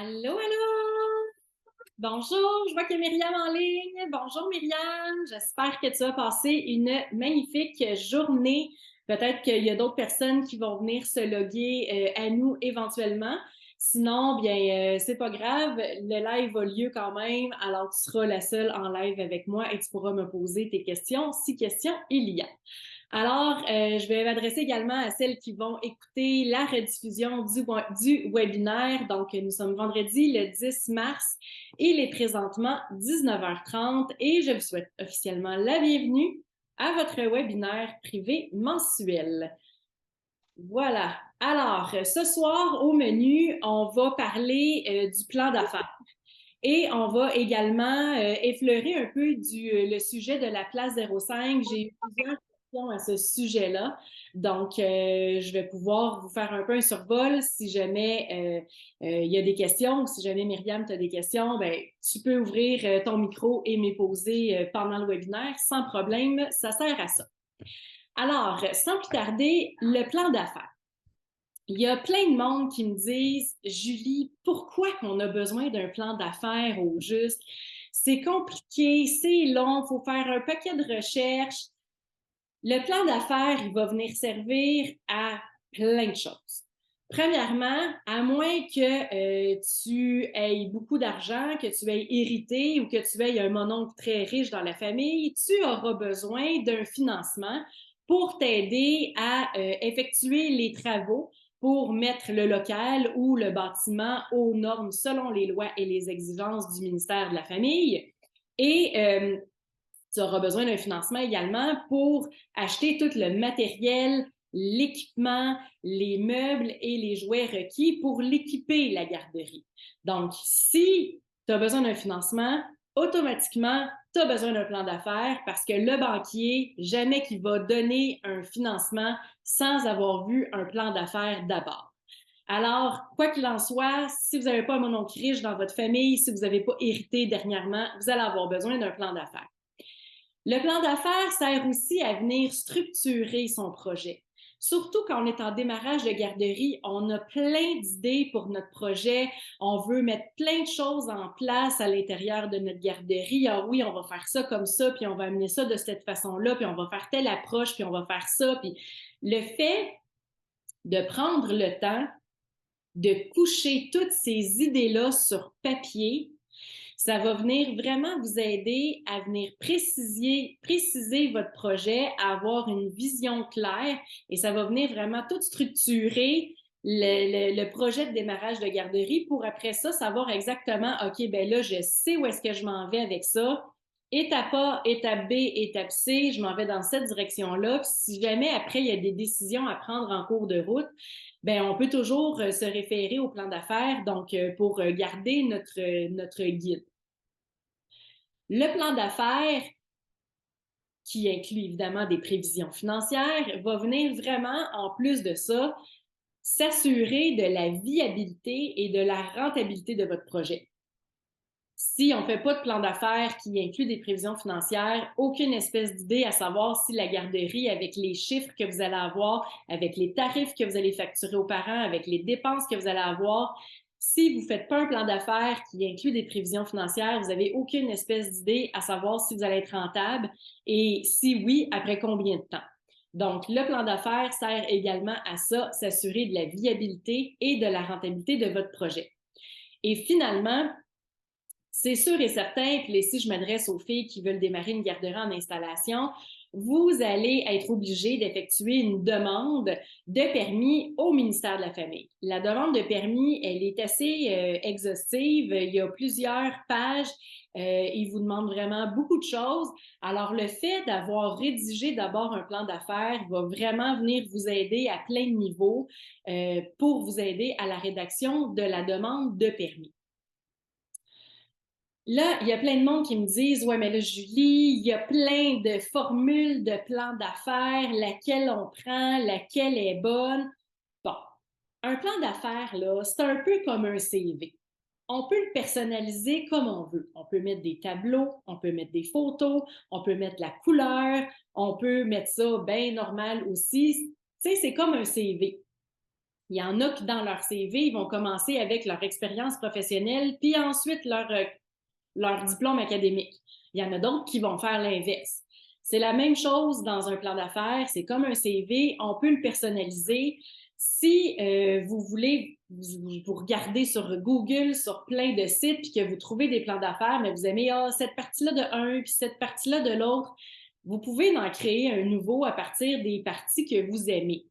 Allô, allô! Bonjour, je vois qu'il y a Myriam en ligne. Bonjour Myriam, j'espère que tu as passé une magnifique journée. Peut-être qu'il y a d'autres personnes qui vont venir se loguer à nous éventuellement. Sinon, bien, c'est pas grave, le live a lieu quand même, alors tu seras la seule en live avec moi et tu pourras me poser tes questions, si questions il y a. Alors, je vais m'adresser également à celles qui vont écouter la rediffusion du webinaire. Donc, nous sommes vendredi le 10 mars et il est présentement 19h30 et je vous souhaite officiellement la bienvenue à votre webinaire privé mensuel. Voilà. Alors, ce soir, au menu, on va parler du plan d'affaires. Et on va également effleurer un peu le sujet de la place 05. J'ai eu plusieurs questions à ce sujet-là. Donc, je vais pouvoir vous faire un peu un survol si jamais il y a des questions ou si jamais Myriam, tu as des questions, ben, tu peux ouvrir ton micro et me poser pendant le webinaire sans problème. Ça sert à ça. Alors, sans plus tarder, le plan d'affaires. Il y a plein de monde qui me disent, Julie, pourquoi qu'on a besoin d'un plan d'affaires au juste? C'est compliqué, c'est long, il faut faire un paquet de recherches. Le plan d'affaires, il va venir servir à plein de choses. Premièrement, à moins que tu aies beaucoup d'argent, que tu aies hérité ou que tu aies un mononcle très riche dans la famille, tu auras besoin d'un financement pour t'aider à effectuer les travaux pour mettre le local ou le bâtiment aux normes selon les lois et les exigences du ministère de la Famille. Et tu auras besoin d'un financement également pour acheter tout le matériel, l'équipement, les meubles et les jouets requis pour l'équiper, la garderie. Donc, si tu as besoin d'un financement, automatiquement, tu as besoin d'un plan d'affaires parce que le banquier, jamais qu'il va donner un financement sans avoir vu un plan d'affaires d'abord. Alors, quoi qu'il en soit, si vous n'avez pas un mononcle riche dans votre famille, si vous n'avez pas hérité dernièrement, vous allez avoir besoin d'un plan d'affaires. Le plan d'affaires sert aussi à venir structurer son projet. Surtout quand on est en démarrage de garderie, on a plein d'idées pour notre projet. On veut mettre plein de choses en place à l'intérieur de notre garderie. Ah oui, on va faire ça comme ça, puis on va amener ça de cette façon-là, puis on va faire telle approche, puis on va faire ça. Puis le fait de prendre le temps de coucher toutes ces idées-là sur papier, ça va venir vraiment vous aider à venir préciser votre projet, à avoir une vision claire et ça va venir vraiment tout structurer le projet de démarrage de garderie pour après ça savoir exactement, OK, ben là, je sais où est-ce que je m'en vais avec ça. Étape A, étape B, étape C, je m'en vais dans cette direction-là. Puis si jamais après, il y a des décisions à prendre en cours de route, ben on peut toujours se référer au plan d'affaires, donc pour garder notre guide. Le plan d'affaires, qui inclut évidemment des prévisions financières, va venir vraiment, en plus de ça, s'assurer de la viabilité et de la rentabilité de votre projet. Si on ne fait pas de plan d'affaires qui inclut des prévisions financières, aucune espèce d'idée à savoir si la garderie, avec les chiffres que vous allez avoir, avec les tarifs que vous allez facturer aux parents, avec les dépenses que vous allez avoir, si vous ne faites pas un plan d'affaires qui inclut des prévisions financières, vous n'avez aucune espèce d'idée à savoir si vous allez être rentable et si oui, après combien de temps. Donc, le plan d'affaires sert également à ça, s'assurer de la viabilité et de la rentabilité de votre projet. Et finalement, c'est sûr et certain, puis ici je m'adresse aux filles qui veulent démarrer une garderie en installation, vous allez être obligé d'effectuer une demande de permis au ministère de la Famille. La demande de permis, elle est assez exhaustive. Il y a plusieurs pages. Il vous demande vraiment beaucoup de choses. Alors, le fait d'avoir rédigé d'abord un plan d'affaires va vraiment venir vous aider à plein de niveaux pour vous aider à la rédaction de la demande de permis. Là, il y a plein de monde qui me disent, ouais, mais là, Julie, il y a plein de formules de plans d'affaires, laquelle on prend, laquelle est bonne. Bon, un plan d'affaires, là, c'est un peu comme un CV. On peut le personnaliser comme on veut. On peut mettre des tableaux, on peut mettre des photos, on peut mettre la couleur, on peut mettre ça bien normal aussi. Tu sais, c'est comme un CV. Il y en a qui, dans leur CV, ils vont commencer avec leur expérience professionnelle, puis ensuite leur diplôme académique. Il y en a d'autres qui vont faire l'inverse. C'est la même chose dans un plan d'affaires. C'est comme un CV, on peut le personnaliser. Si vous voulez, vous regardez sur Google, sur plein de sites, puis que vous trouvez des plans d'affaires, mais vous aimez cette partie-là de un, puis cette partie-là de l'autre, vous pouvez en créer un nouveau à partir des parties que vous aimez,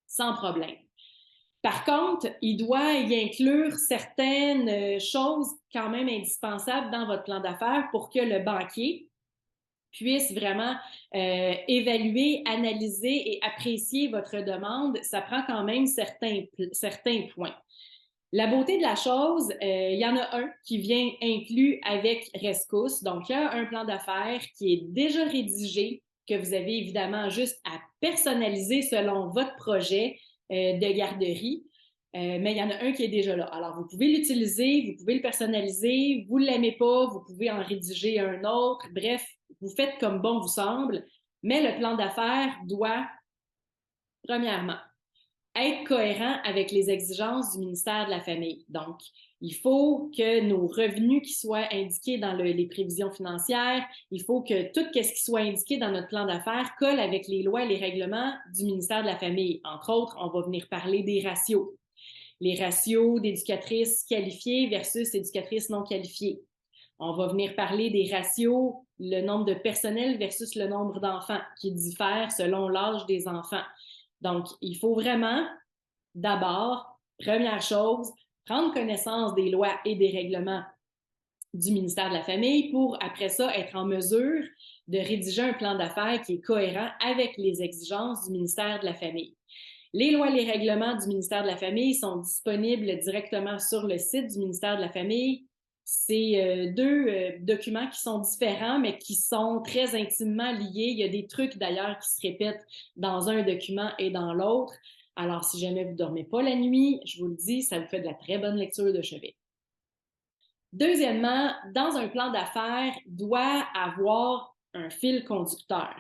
sans problème. Par contre, il doit y inclure certaines choses quand même indispensables dans votre plan d'affaires pour que le banquier puisse vraiment évaluer, analyser et apprécier votre demande. Ça prend quand même certains points. La beauté de la chose, il y en a un qui vient inclus avec Rescousse. Donc, il y a un plan d'affaires qui est déjà rédigé, que vous avez évidemment juste à personnaliser selon votre projet de garderie. Mais il y en a un qui est déjà là. Alors, vous pouvez l'utiliser, vous pouvez le personnaliser, vous ne l'aimez pas, vous pouvez en rédiger un autre. Bref, vous faites comme bon vous semble. Mais le plan d'affaires doit, premièrement, être cohérent avec les exigences du ministère de la Famille. Donc, il faut que nos revenus qui soient indiqués dans les prévisions financières, il faut que tout ce qui soit indiqué dans notre plan d'affaires colle avec les lois et les règlements du ministère de la Famille. Entre autres, on va venir parler des ratios. Les ratios d'éducatrices qualifiées versus éducatrices non qualifiées. On va venir parler des ratios, le nombre de personnel versus le nombre d'enfants, qui diffèrent selon l'âge des enfants. Donc, il faut vraiment, d'abord, première chose, prendre connaissance des lois et des règlements du ministère de la Famille pour, après ça, être en mesure de rédiger un plan d'affaires qui est cohérent avec les exigences du ministère de la Famille. Les lois et les règlements du ministère de la Famille sont disponibles directement sur le site du ministère de la Famille. C'est deux documents qui sont différents, mais qui sont très intimement liés. Il y a des trucs d'ailleurs qui se répètent dans un document et dans l'autre. Alors, si jamais vous ne dormez pas la nuit, je vous le dis, ça vous fait de la très bonne lecture de chevet. Deuxièmement, dans un plan d'affaires, doit avoir un fil conducteur.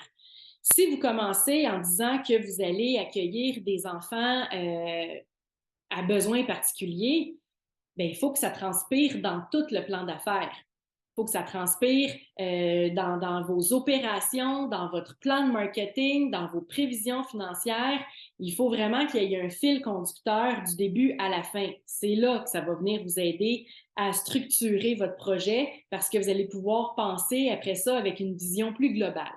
Si vous commencez en disant que vous allez accueillir des enfants à besoins particuliers, bien, il faut que ça transpire dans tout le plan d'affaires. Il faut que ça transpire dans vos opérations, dans votre plan de marketing, dans vos prévisions financières. Il faut vraiment qu'il y ait un fil conducteur du début à la fin. C'est là que ça va venir vous aider à structurer votre projet parce que vous allez pouvoir penser après ça avec une vision plus globale.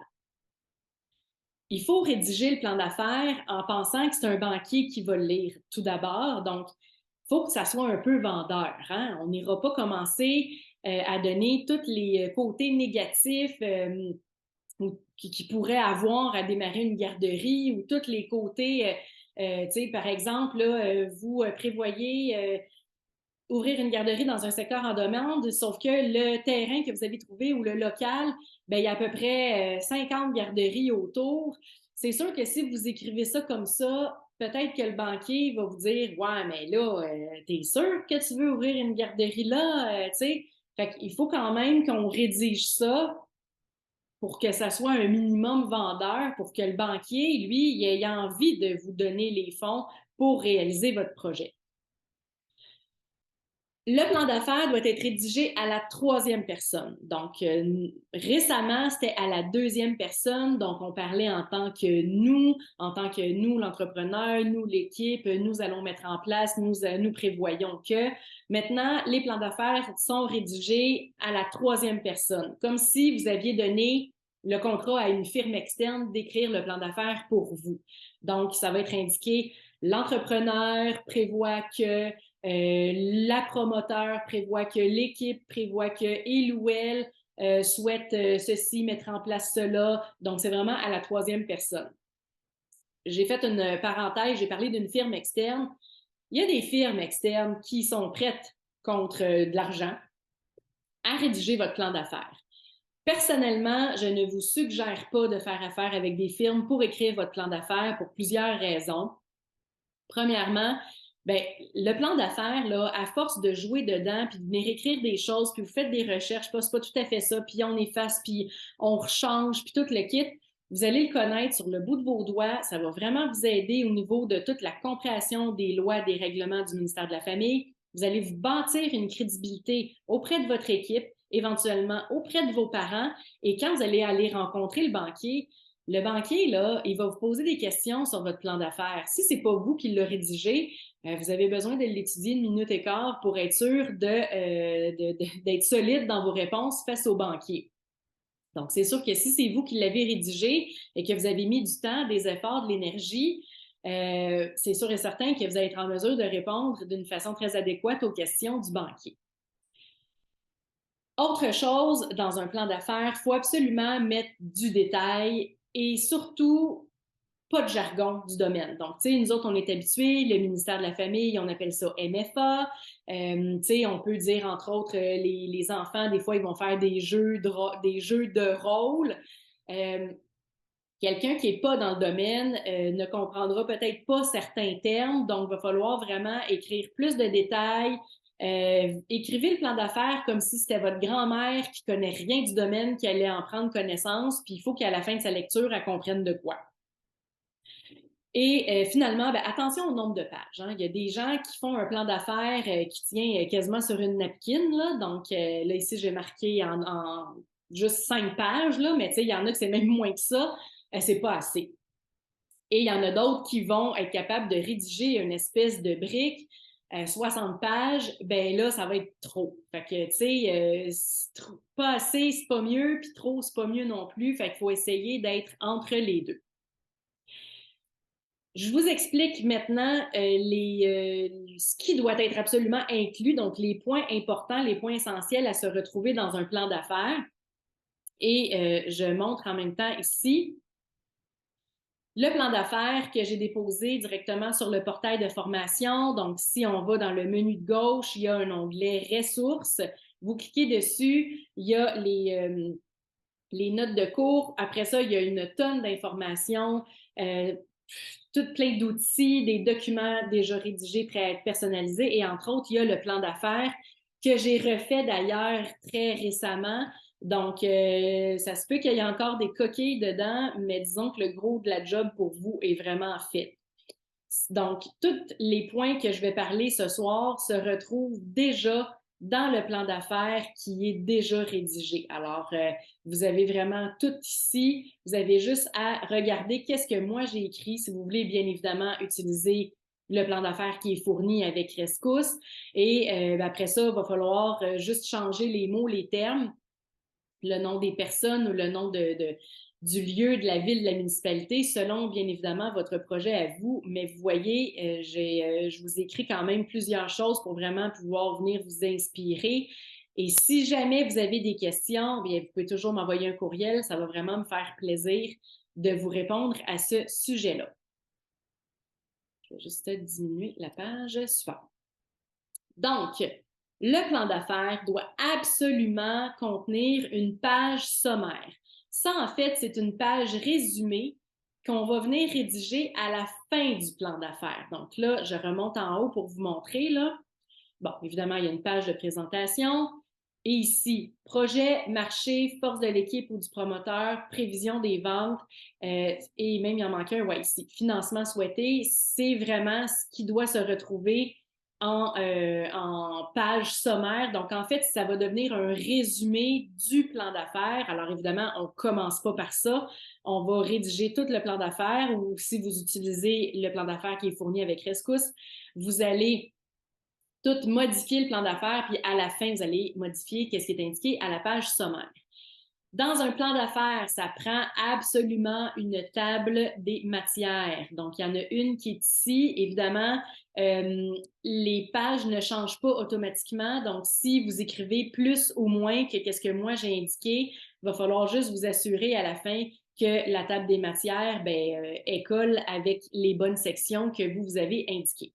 Il faut rédiger le plan d'affaires en pensant que c'est un banquier qui va le lire tout d'abord. Donc, il faut que ça soit un peu vendeur. Hein? On n'ira pas commencer à donner tous les côtés négatifs qui pourraient avoir à démarrer une garderie ou tous les côtés, par exemple, là, vous prévoyez ouvrir une garderie dans un secteur en demande, sauf que le terrain que vous avez trouvé ou le local, bien, il y a à peu près 50 garderies autour. C'est sûr que si vous écrivez ça comme ça, peut-être que le banquier va vous dire « Ouais, mais là, t'es sûr que tu veux ouvrir une garderie là? » Tu sais, fait qu'il faut quand même qu'on rédige ça pour que ça soit un minimum vendeur, pour que le banquier, lui, il ait envie de vous donner les fonds pour réaliser votre projet. Le plan d'affaires doit être rédigé à la troisième personne. Donc, récemment, c'était à la deuxième personne. Donc, on parlait en tant que nous, l'entrepreneur, nous, l'équipe, nous allons mettre en place, nous prévoyons que. Maintenant, les plans d'affaires sont rédigés à la troisième personne, comme si vous aviez donné le contrat à une firme externe d'écrire le plan d'affaires pour vous. Donc, ça va être indiqué, l'entrepreneur prévoit que la promoteur prévoit que l'équipe prévoit que il ou elle souhaite ceci, mettre en place cela. Donc, c'est vraiment à la troisième personne. J'ai fait une parenthèse, j'ai parlé d'une firme externe. Il y a des firmes externes qui sont prêtes contre de l'argent à rédiger votre plan d'affaires. Personnellement, je ne vous suggère pas de faire affaire avec des firmes pour écrire votre plan d'affaires pour plusieurs raisons. Premièrement, bien, le plan d'affaires, là, à force de jouer dedans, puis de venir écrire des choses, puis vous faites des recherches, c'est pas tout à fait ça, puis on efface, puis on rechange, puis tout le kit, Vous allez le connaître sur le bout de vos doigts. Ça va vraiment vous aider au niveau de toute la compréhension des lois, des règlements du ministère de la Famille. Vous allez vous bâtir une crédibilité auprès de votre équipe, éventuellement auprès de vos parents. Et quand vous allez aller rencontrer le banquier, là, il va vous poser des questions sur votre plan d'affaires. Si c'est pas vous qui le rédigez, vous avez besoin de l'étudier une minute et quart pour être sûr d'être solide dans vos réponses face au banquier. Donc, c'est sûr que si c'est vous qui l'avez rédigé et que vous avez mis du temps, des efforts, de l'énergie, c'est sûr et certain que vous allez être en mesure de répondre d'une façon très adéquate aux questions du banquier. Autre chose, dans un plan d'affaires, il faut absolument mettre du détail et surtout pas de jargon du domaine. Donc, tu sais, nous autres, on est habitués, le ministère de la Famille, on appelle ça MFA. Tu sais, on peut dire, entre autres, les enfants, des fois, ils vont faire des jeux de rôle. Quelqu'un qui n'est pas dans le domaine ne comprendra peut-être pas certains termes, donc il va falloir vraiment écrire plus de détails. Écrivez le plan d'affaires comme si c'était votre grand-mère qui connaît rien du domaine, qui allait en prendre connaissance, puis il faut qu'à la fin de sa lecture, elle comprenne de quoi. Et finalement, ben, attention au nombre de pages. Hein. Il y a des gens qui font un plan d'affaires qui tient quasiment sur une napkin. Là. Donc, là, ici, j'ai marqué en juste 5 pages, là, mais il y en a que c'est même moins que ça. C'est pas assez. Et il y en a d'autres qui vont être capables de rédiger une espèce de brique 60 pages, ben là, ça va être trop. Fait que, tu sais, pas assez, c'est pas mieux, puis trop, c'est pas mieux non plus. Fait qu'il faut essayer d'être entre les deux. Je vous explique maintenant ce qui doit être absolument inclus, donc les points importants, les points essentiels à se retrouver dans un plan d'affaires. Et je montre en même temps ici le plan d'affaires que j'ai déposé directement sur le portail de formation. Donc, si on va dans le menu de gauche, il y a un onglet ressources. Vous cliquez dessus, il y a les notes de cours. Après ça, il y a une tonne d'informations, tout plein d'outils, des documents déjà rédigés, prêts à être personnalisés. Et entre autres, il y a le plan d'affaires que j'ai refait d'ailleurs très récemment. Donc, ça se peut qu'il y ait encore des coquilles dedans, mais disons que le gros de la job pour vous est vraiment fait. Donc, tous les points que je vais parler ce soir se retrouvent déjà dans le plan d'affaires qui est déjà rédigé. Alors, vous avez vraiment tout ici. Vous avez juste à regarder qu'est-ce que moi j'ai écrit. Si vous voulez, bien évidemment, utiliser le plan d'affaires qui est fourni avec Rescousse. Et après ça, il va falloir juste changer les mots, les termes, le nom des personnes ou le nom du lieu, de la ville, de la municipalité, selon bien évidemment votre projet à vous. Mais vous voyez, je vous écris quand même plusieurs choses pour vraiment pouvoir venir vous inspirer. Et si jamais vous avez des questions, bien, vous pouvez toujours m'envoyer un courriel. Ça va vraiment me faire plaisir de vous répondre à ce sujet-là. Je vais juste diminuer la page suivante. Donc, le plan d'affaires doit absolument contenir une page sommaire. Ça, en fait, c'est une page résumée qu'on va venir rédiger à la fin du plan d'affaires. Donc là, je remonte en haut pour vous montrer. Là. Bon, évidemment, il y a une page de présentation. Et ici, projet, marché, force de l'équipe ou du promoteur, prévision des ventes, et même il en manque un, ouais, ici, financement souhaité. C'est vraiment ce qui doit se retrouver en page sommaire. Donc, en fait, ça va devenir un résumé du plan d'affaires. Alors, évidemment, on ne commence pas par ça. On va rédiger tout le plan d'affaires ou si vous utilisez le plan d'affaires qui est fourni avec Rescousse, vous allez tout modifier le plan d'affaires, puis à la fin, vous allez modifier ce qui est indiqué à la page sommaire. Dans un plan d'affaires, ça prend absolument une table des matières. Donc, il y en a une qui est ici. Évidemment, les pages ne changent pas automatiquement. Donc, si vous écrivez plus ou moins que ce que moi j'ai indiqué, il va falloir juste vous assurer à la fin que la table des matières école avec les bonnes sections que vous avez indiquées.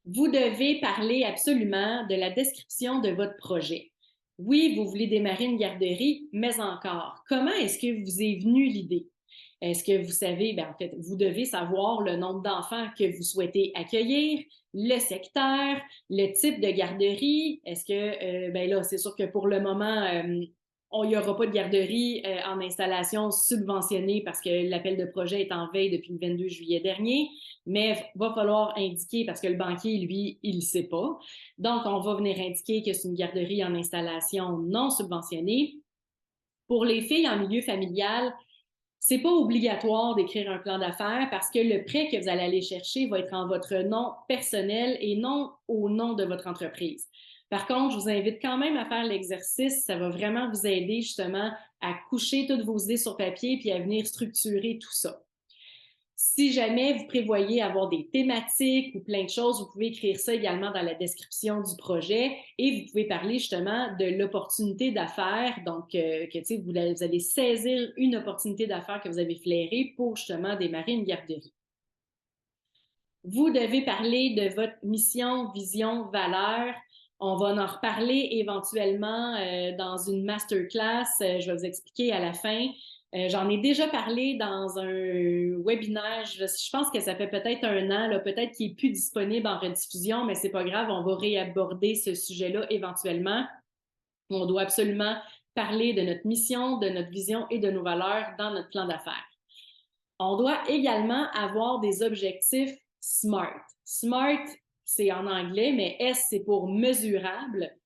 Vous devez parler absolument de la description de votre projet. Oui, vous voulez démarrer une garderie, mais encore, comment est-ce que vous est venue l'idée? Est-ce que vous savez, en fait, vous devez savoir le nombre d'enfants que vous souhaitez accueillir, le secteur, le type de garderie. Est-ce que, là, c'est sûr que pour le moment, il n'y aura pas de garderie en installation subventionnée parce que l'appel de projet est en veille depuis le 22 juillet dernier, mais il va falloir indiquer, parce que le banquier, lui, il ne sait pas. Donc, on va venir indiquer que c'est une garderie en installation non subventionnée. Pour les filles en milieu familial, c'est pas obligatoire d'écrire un plan d'affaires parce que le prêt que vous allez aller chercher va être en votre nom personnel et non au nom de votre entreprise. Par contre, je vous invite quand même à faire l'exercice. Ça va vraiment vous aider justement à coucher toutes vos idées sur papier puis à venir structurer tout ça. Si jamais vous prévoyez avoir des thématiques ou plein de choses, vous pouvez écrire ça également dans la description du projet et vous pouvez parler justement de l'opportunité d'affaires. Donc, que vous allez saisir une opportunité d'affaires que vous avez flairée pour justement démarrer une garderie. Vous devez parler de votre mission, vision, valeur. On va en reparler éventuellement dans une masterclass. Je vais vous expliquer à la fin. J'en ai déjà parlé dans un webinaire. Je pense que ça fait peut-être 1 an, peut-être qu'il n'est plus disponible en rediffusion, mais c'est pas grave, on va réaborder ce sujet-là éventuellement. On doit absolument parler de notre mission, de notre vision et de nos valeurs dans notre plan d'affaires. On doit également avoir des objectifs SMART. SMART, c'est en anglais, mais S, c'est pour mesurable.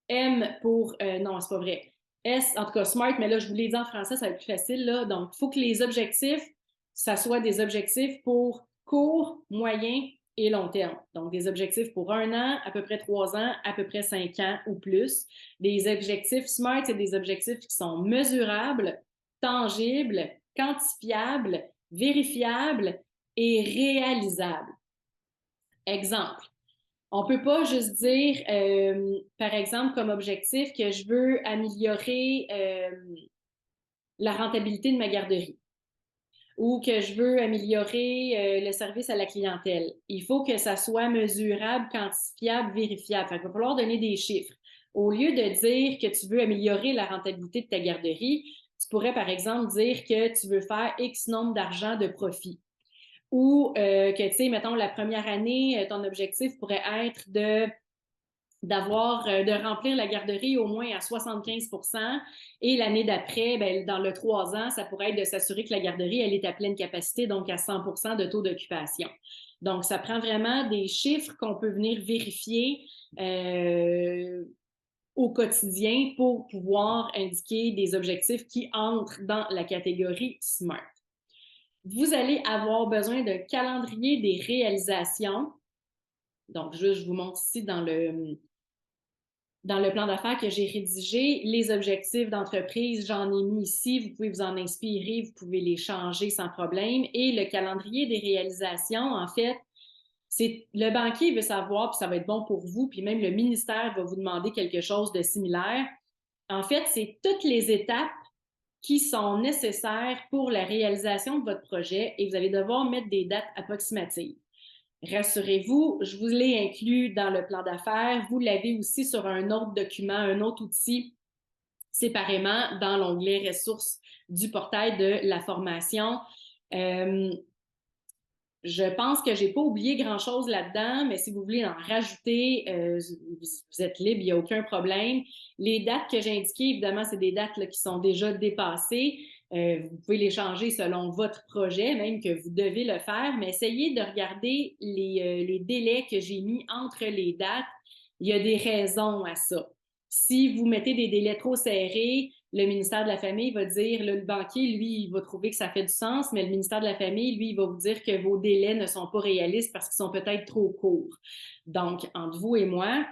M pour... non, c'est pas vrai. S, en tout cas, SMART, mais là, je vous l'ai dit en français, ça va être plus facile, là. Donc, il faut que les objectifs, ça soit des objectifs pour court, moyen et long terme. Donc, des objectifs pour 1 an, à peu près 3 ans, à peu près 5 ans ou plus. Des objectifs SMART, c'est des objectifs qui sont mesurables, tangibles, quantifiables, vérifiables et réalisables. Exemple. On ne peut pas juste dire, par exemple, comme objectif que je veux améliorer la rentabilité de ma garderie ou que je veux améliorer le service à la clientèle. Il faut que ça soit mesurable, quantifiable, vérifiable. Fait qu'il va falloir donner des chiffres. Au lieu de dire que tu veux améliorer la rentabilité de ta garderie, tu pourrais, par exemple, dire que tu veux faire X nombre d'argent de profit. Ou que, tu sais, mettons, la première année, ton objectif pourrait être de remplir la garderie au moins à 75%. Et l'année d'après, ben, dans le 3 ans, ça pourrait être de s'assurer que la garderie, elle est à pleine capacité, donc à 100% de taux d'occupation. Donc, ça prend vraiment des chiffres qu'on peut venir vérifier au quotidien pour pouvoir indiquer des objectifs qui entrent dans la catégorie SMART. Vous allez avoir besoin d'un calendrier des réalisations. Donc, je vous montre ici dans le plan d'affaires que j'ai rédigé, les objectifs d'entreprise, j'en ai mis ici. Vous pouvez vous en inspirer, vous pouvez les changer sans problème. Et le calendrier des réalisations, en fait, c'est le banquier veut savoir, puis ça va être bon pour vous, puis même le ministère va vous demander quelque chose de similaire. En fait, c'est toutes les étapes qui sont nécessaires pour la réalisation de votre projet et vous allez devoir mettre des dates approximatives. Rassurez-vous, je vous l'ai inclus dans le plan d'affaires. Vous l'avez aussi sur un autre document, un autre outil séparément dans l'onglet ressources du portail de la formation. Je pense que j'ai pas oublié grand-chose là-dedans, mais si vous voulez en rajouter, vous êtes libre, il n'y a aucun problème. Les dates que j'ai indiquées, évidemment, c'est des dates là, qui sont déjà dépassées. Vous pouvez les changer selon votre projet, même que vous devez le faire, mais essayez de regarder les délais que j'ai mis entre les dates. Il y a des raisons à ça. Si vous mettez des délais trop serrés, le ministère de la Famille va dire, le banquier, lui, il va trouver que ça fait du sens, mais le ministère de la Famille, lui, il va vous dire que vos délais ne sont pas réalistes parce qu'ils sont peut-être trop courts. Donc, entre vous et moi,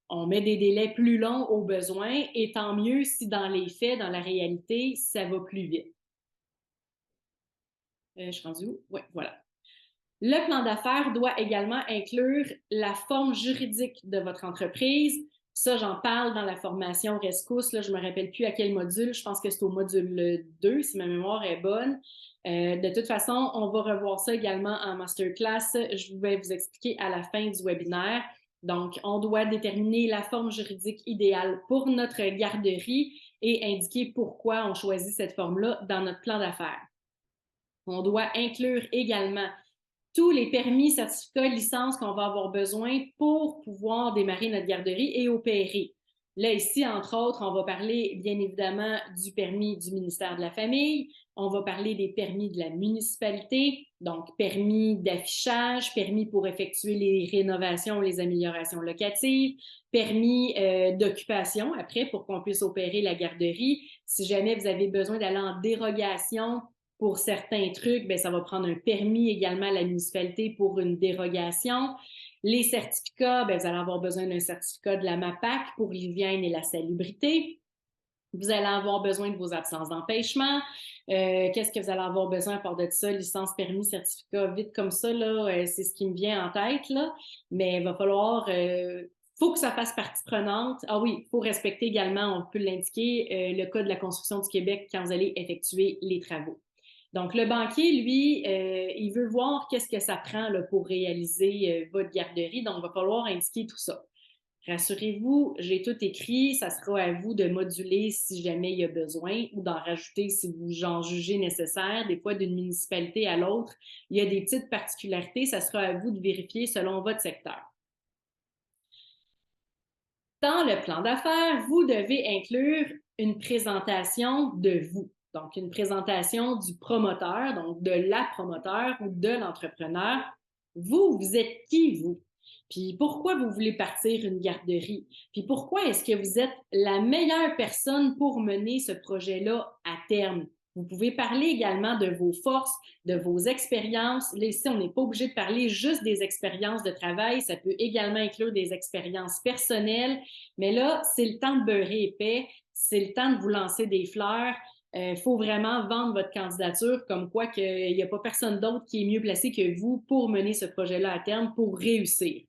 on met des délais plus longs au besoin et tant mieux si dans les faits, dans la réalité, ça va plus vite. Je suis rendue où? Oui, voilà. Le plan d'affaires doit également inclure la forme juridique de votre entreprise. Ça, j'en parle dans la formation Rescousse. Là, je ne me rappelle plus à quel module. Je pense que c'est au module 2, si ma mémoire est bonne. De toute façon, on va revoir ça également en masterclass. Je vais vous expliquer à la fin du webinaire. Donc, on doit déterminer la forme juridique idéale pour notre garderie et indiquer pourquoi on choisit cette forme-là dans notre plan d'affaires. On doit inclure également tous les permis, certificats, licences qu'on va avoir besoin pour pouvoir démarrer notre garderie et opérer. Là, ici, entre autres, on va parler bien évidemment du permis du ministère de la Famille, on va parler des permis de la municipalité, donc permis d'affichage, permis pour effectuer les rénovations, les améliorations locatives, permis d'occupation après pour qu'on puisse opérer la garderie. Si jamais vous avez besoin d'aller en dérogation pour certains trucs, bien, ça va prendre un permis également à la municipalité pour une dérogation. Les certificats, bien, vous allez avoir besoin d'un certificat de la MAPAC pour l'hygiène et la salubrité. Vous allez avoir besoin de vos absences d'empêchement. Qu'est-ce que vous allez avoir besoin à part de ça? Licence, permis, certificat, vite comme ça, là, c'est ce qui me vient en tête, là. Mais il va falloir... faut que ça fasse partie prenante. Ah oui, il faut respecter également, on peut l'indiquer, le Code de la construction du Québec quand vous allez effectuer les travaux. Donc, le banquier, lui, il veut voir qu'est-ce que ça prend là, pour réaliser votre garderie. Donc, il va falloir indiquer tout ça. Rassurez-vous, j'ai tout écrit. Ça sera à vous de moduler si jamais il y a besoin ou d'en rajouter si vous en jugez nécessaire. Des fois, d'une municipalité à l'autre, il y a des petites particularités. Ça sera à vous de vérifier selon votre secteur. Dans le plan d'affaires, vous devez inclure une présentation de vous. Donc, une présentation du promoteur, donc de la promoteur ou de l'entrepreneur. Vous êtes qui, vous? Puis pourquoi vous voulez partir une garderie? Puis pourquoi est-ce que vous êtes la meilleure personne pour mener ce projet-là à terme? Vous pouvez parler également de vos forces, de vos expériences. Là, ici, on n'est pas obligé de parler juste des expériences de travail. Ça peut également inclure des expériences personnelles. Mais là, c'est le temps de beurrer épais. C'est le temps de vous lancer des fleurs. Faut vraiment vendre votre candidature comme quoi qu'il n'y a pas personne d'autre qui est mieux placé que vous pour mener ce projet-là à terme, pour réussir.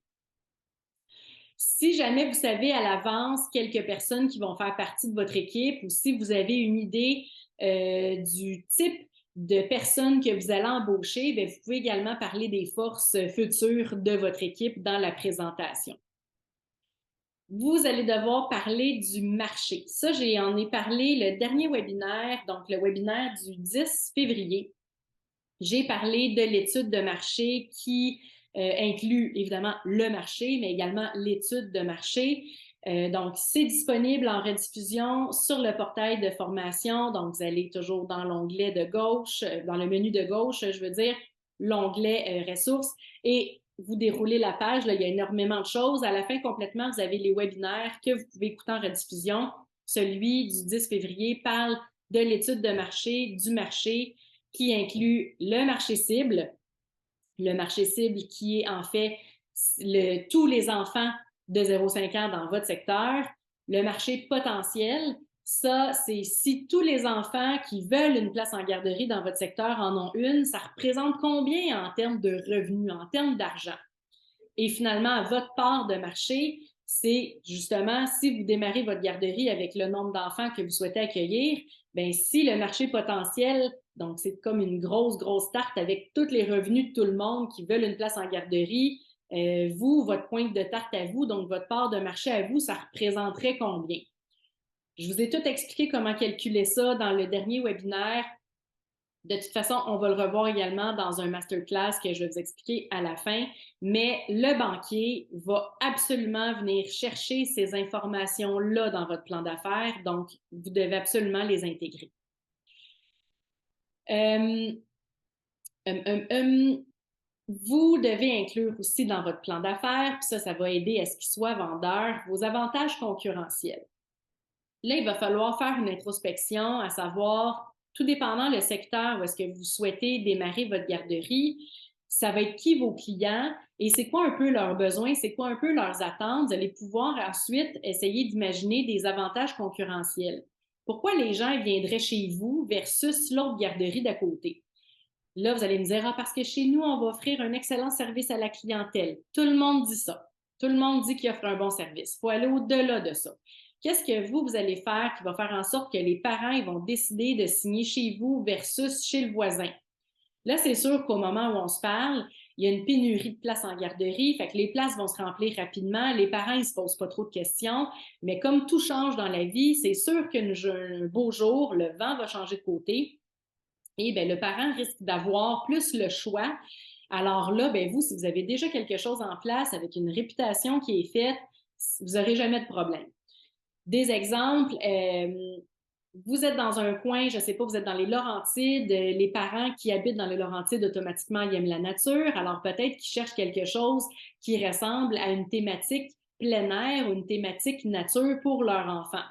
Si jamais vous savez à l'avance quelques personnes qui vont faire partie de votre équipe ou si vous avez une idée du type de personnes que vous allez embaucher, bien, vous pouvez également parler des forces futures de votre équipe dans la présentation. Vous allez devoir parler du marché. Ça, j'en ai parlé le dernier webinaire, donc le webinaire du 10 février. J'ai parlé de l'étude de marché qui inclut évidemment le marché, mais également l'étude de marché. Donc, c'est disponible en rediffusion sur le portail de formation. Donc, vous allez toujours dans l'onglet de gauche, dans le menu de gauche, je veux dire, l'onglet ressources et vous déroulez la page. Là, il y a énormément de choses. À la fin, complètement, vous avez les webinaires que vous pouvez écouter en rediffusion. Celui du 10 février parle de l'étude de marché, du marché, qui inclut le marché cible qui est en fait tous les enfants de 0,5 ans dans votre secteur. Le marché potentiel, ça, c'est si tous les enfants qui veulent une place en garderie dans votre secteur en ont une, ça représente combien en termes de revenus, en termes d'argent? Et finalement, votre part de marché, c'est justement si vous démarrez votre garderie avec le nombre d'enfants que vous souhaitez accueillir, bien, si le marché potentiel, donc c'est comme une grosse tarte avec tous les revenus de tout le monde qui veulent une place en garderie, vous, votre pointe de tarte à vous, donc votre part de marché à vous, ça représenterait combien? Je vous ai tout expliqué comment calculer ça dans le dernier webinaire. De toute façon, on va le revoir également dans un masterclass que je vais vous expliquer à la fin, mais le banquier va absolument venir chercher ces informations-là dans votre plan d'affaires, donc vous devez absolument les intégrer. Vous devez inclure aussi dans votre plan d'affaires, puis ça va aider à ce qu'il soit vendeur, vos avantages concurrentiels. Là, il va falloir faire une introspection, à savoir tout dépendant le secteur où est-ce que vous souhaitez démarrer votre garderie, ça va être qui vos clients et c'est quoi un peu leurs besoins, c'est quoi un peu leurs attentes. Vous allez pouvoir ensuite essayer d'imaginer des avantages concurrentiels. Pourquoi les gens viendraient chez vous versus l'autre garderie d'à côté? Là, vous allez me dire, ah, parce que chez nous, on va offrir un excellent service à la clientèle. Tout le monde dit ça. Tout le monde dit qu'il offre un bon service. Il faut aller au-delà de ça. Qu'est-ce que vous allez faire qui va faire en sorte que les parents ils vont décider de signer chez vous versus chez le voisin? Là, c'est sûr qu'au moment où on se parle, il y a une pénurie de places en garderie, fait que les places vont se remplir rapidement, les parents ils se posent pas trop de questions, mais comme tout change dans la vie, c'est sûr qu'un beau jour, le vent va changer de côté et bien, le parent risque d'avoir plus le choix. Alors là, bien, vous, si vous avez déjà quelque chose en place avec une réputation qui est faite, vous n'aurez jamais de problème. Des exemples, vous êtes dans un coin, je ne sais pas, vous êtes dans les Laurentides, les parents qui habitent dans les Laurentides, automatiquement, ils aiment la nature, alors peut-être qu'ils cherchent quelque chose qui ressemble à une thématique plein air ou une thématique nature pour leur enfant.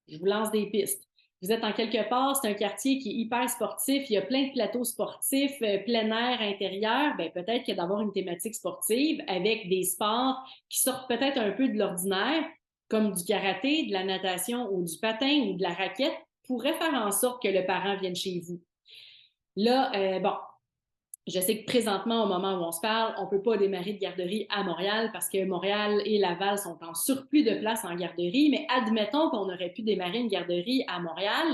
Je vous lance des pistes. Vous êtes en quelque part, c'est un quartier qui est hyper sportif, il y a plein de plateaux sportifs, plein air, intérieur, ben peut-être que d'avoir une thématique sportive avec des sports qui sortent peut-être un peu de l'ordinaire, comme du karaté, de la natation ou du patin ou de la raquette, pourrait faire en sorte que le parent vienne chez vous. Là, bon, je sais que présentement, au moment où on se parle, on ne peut pas démarrer de garderie à Montréal parce que Montréal et Laval sont en surplus de place en garderie, mais admettons qu'on aurait pu démarrer une garderie à Montréal.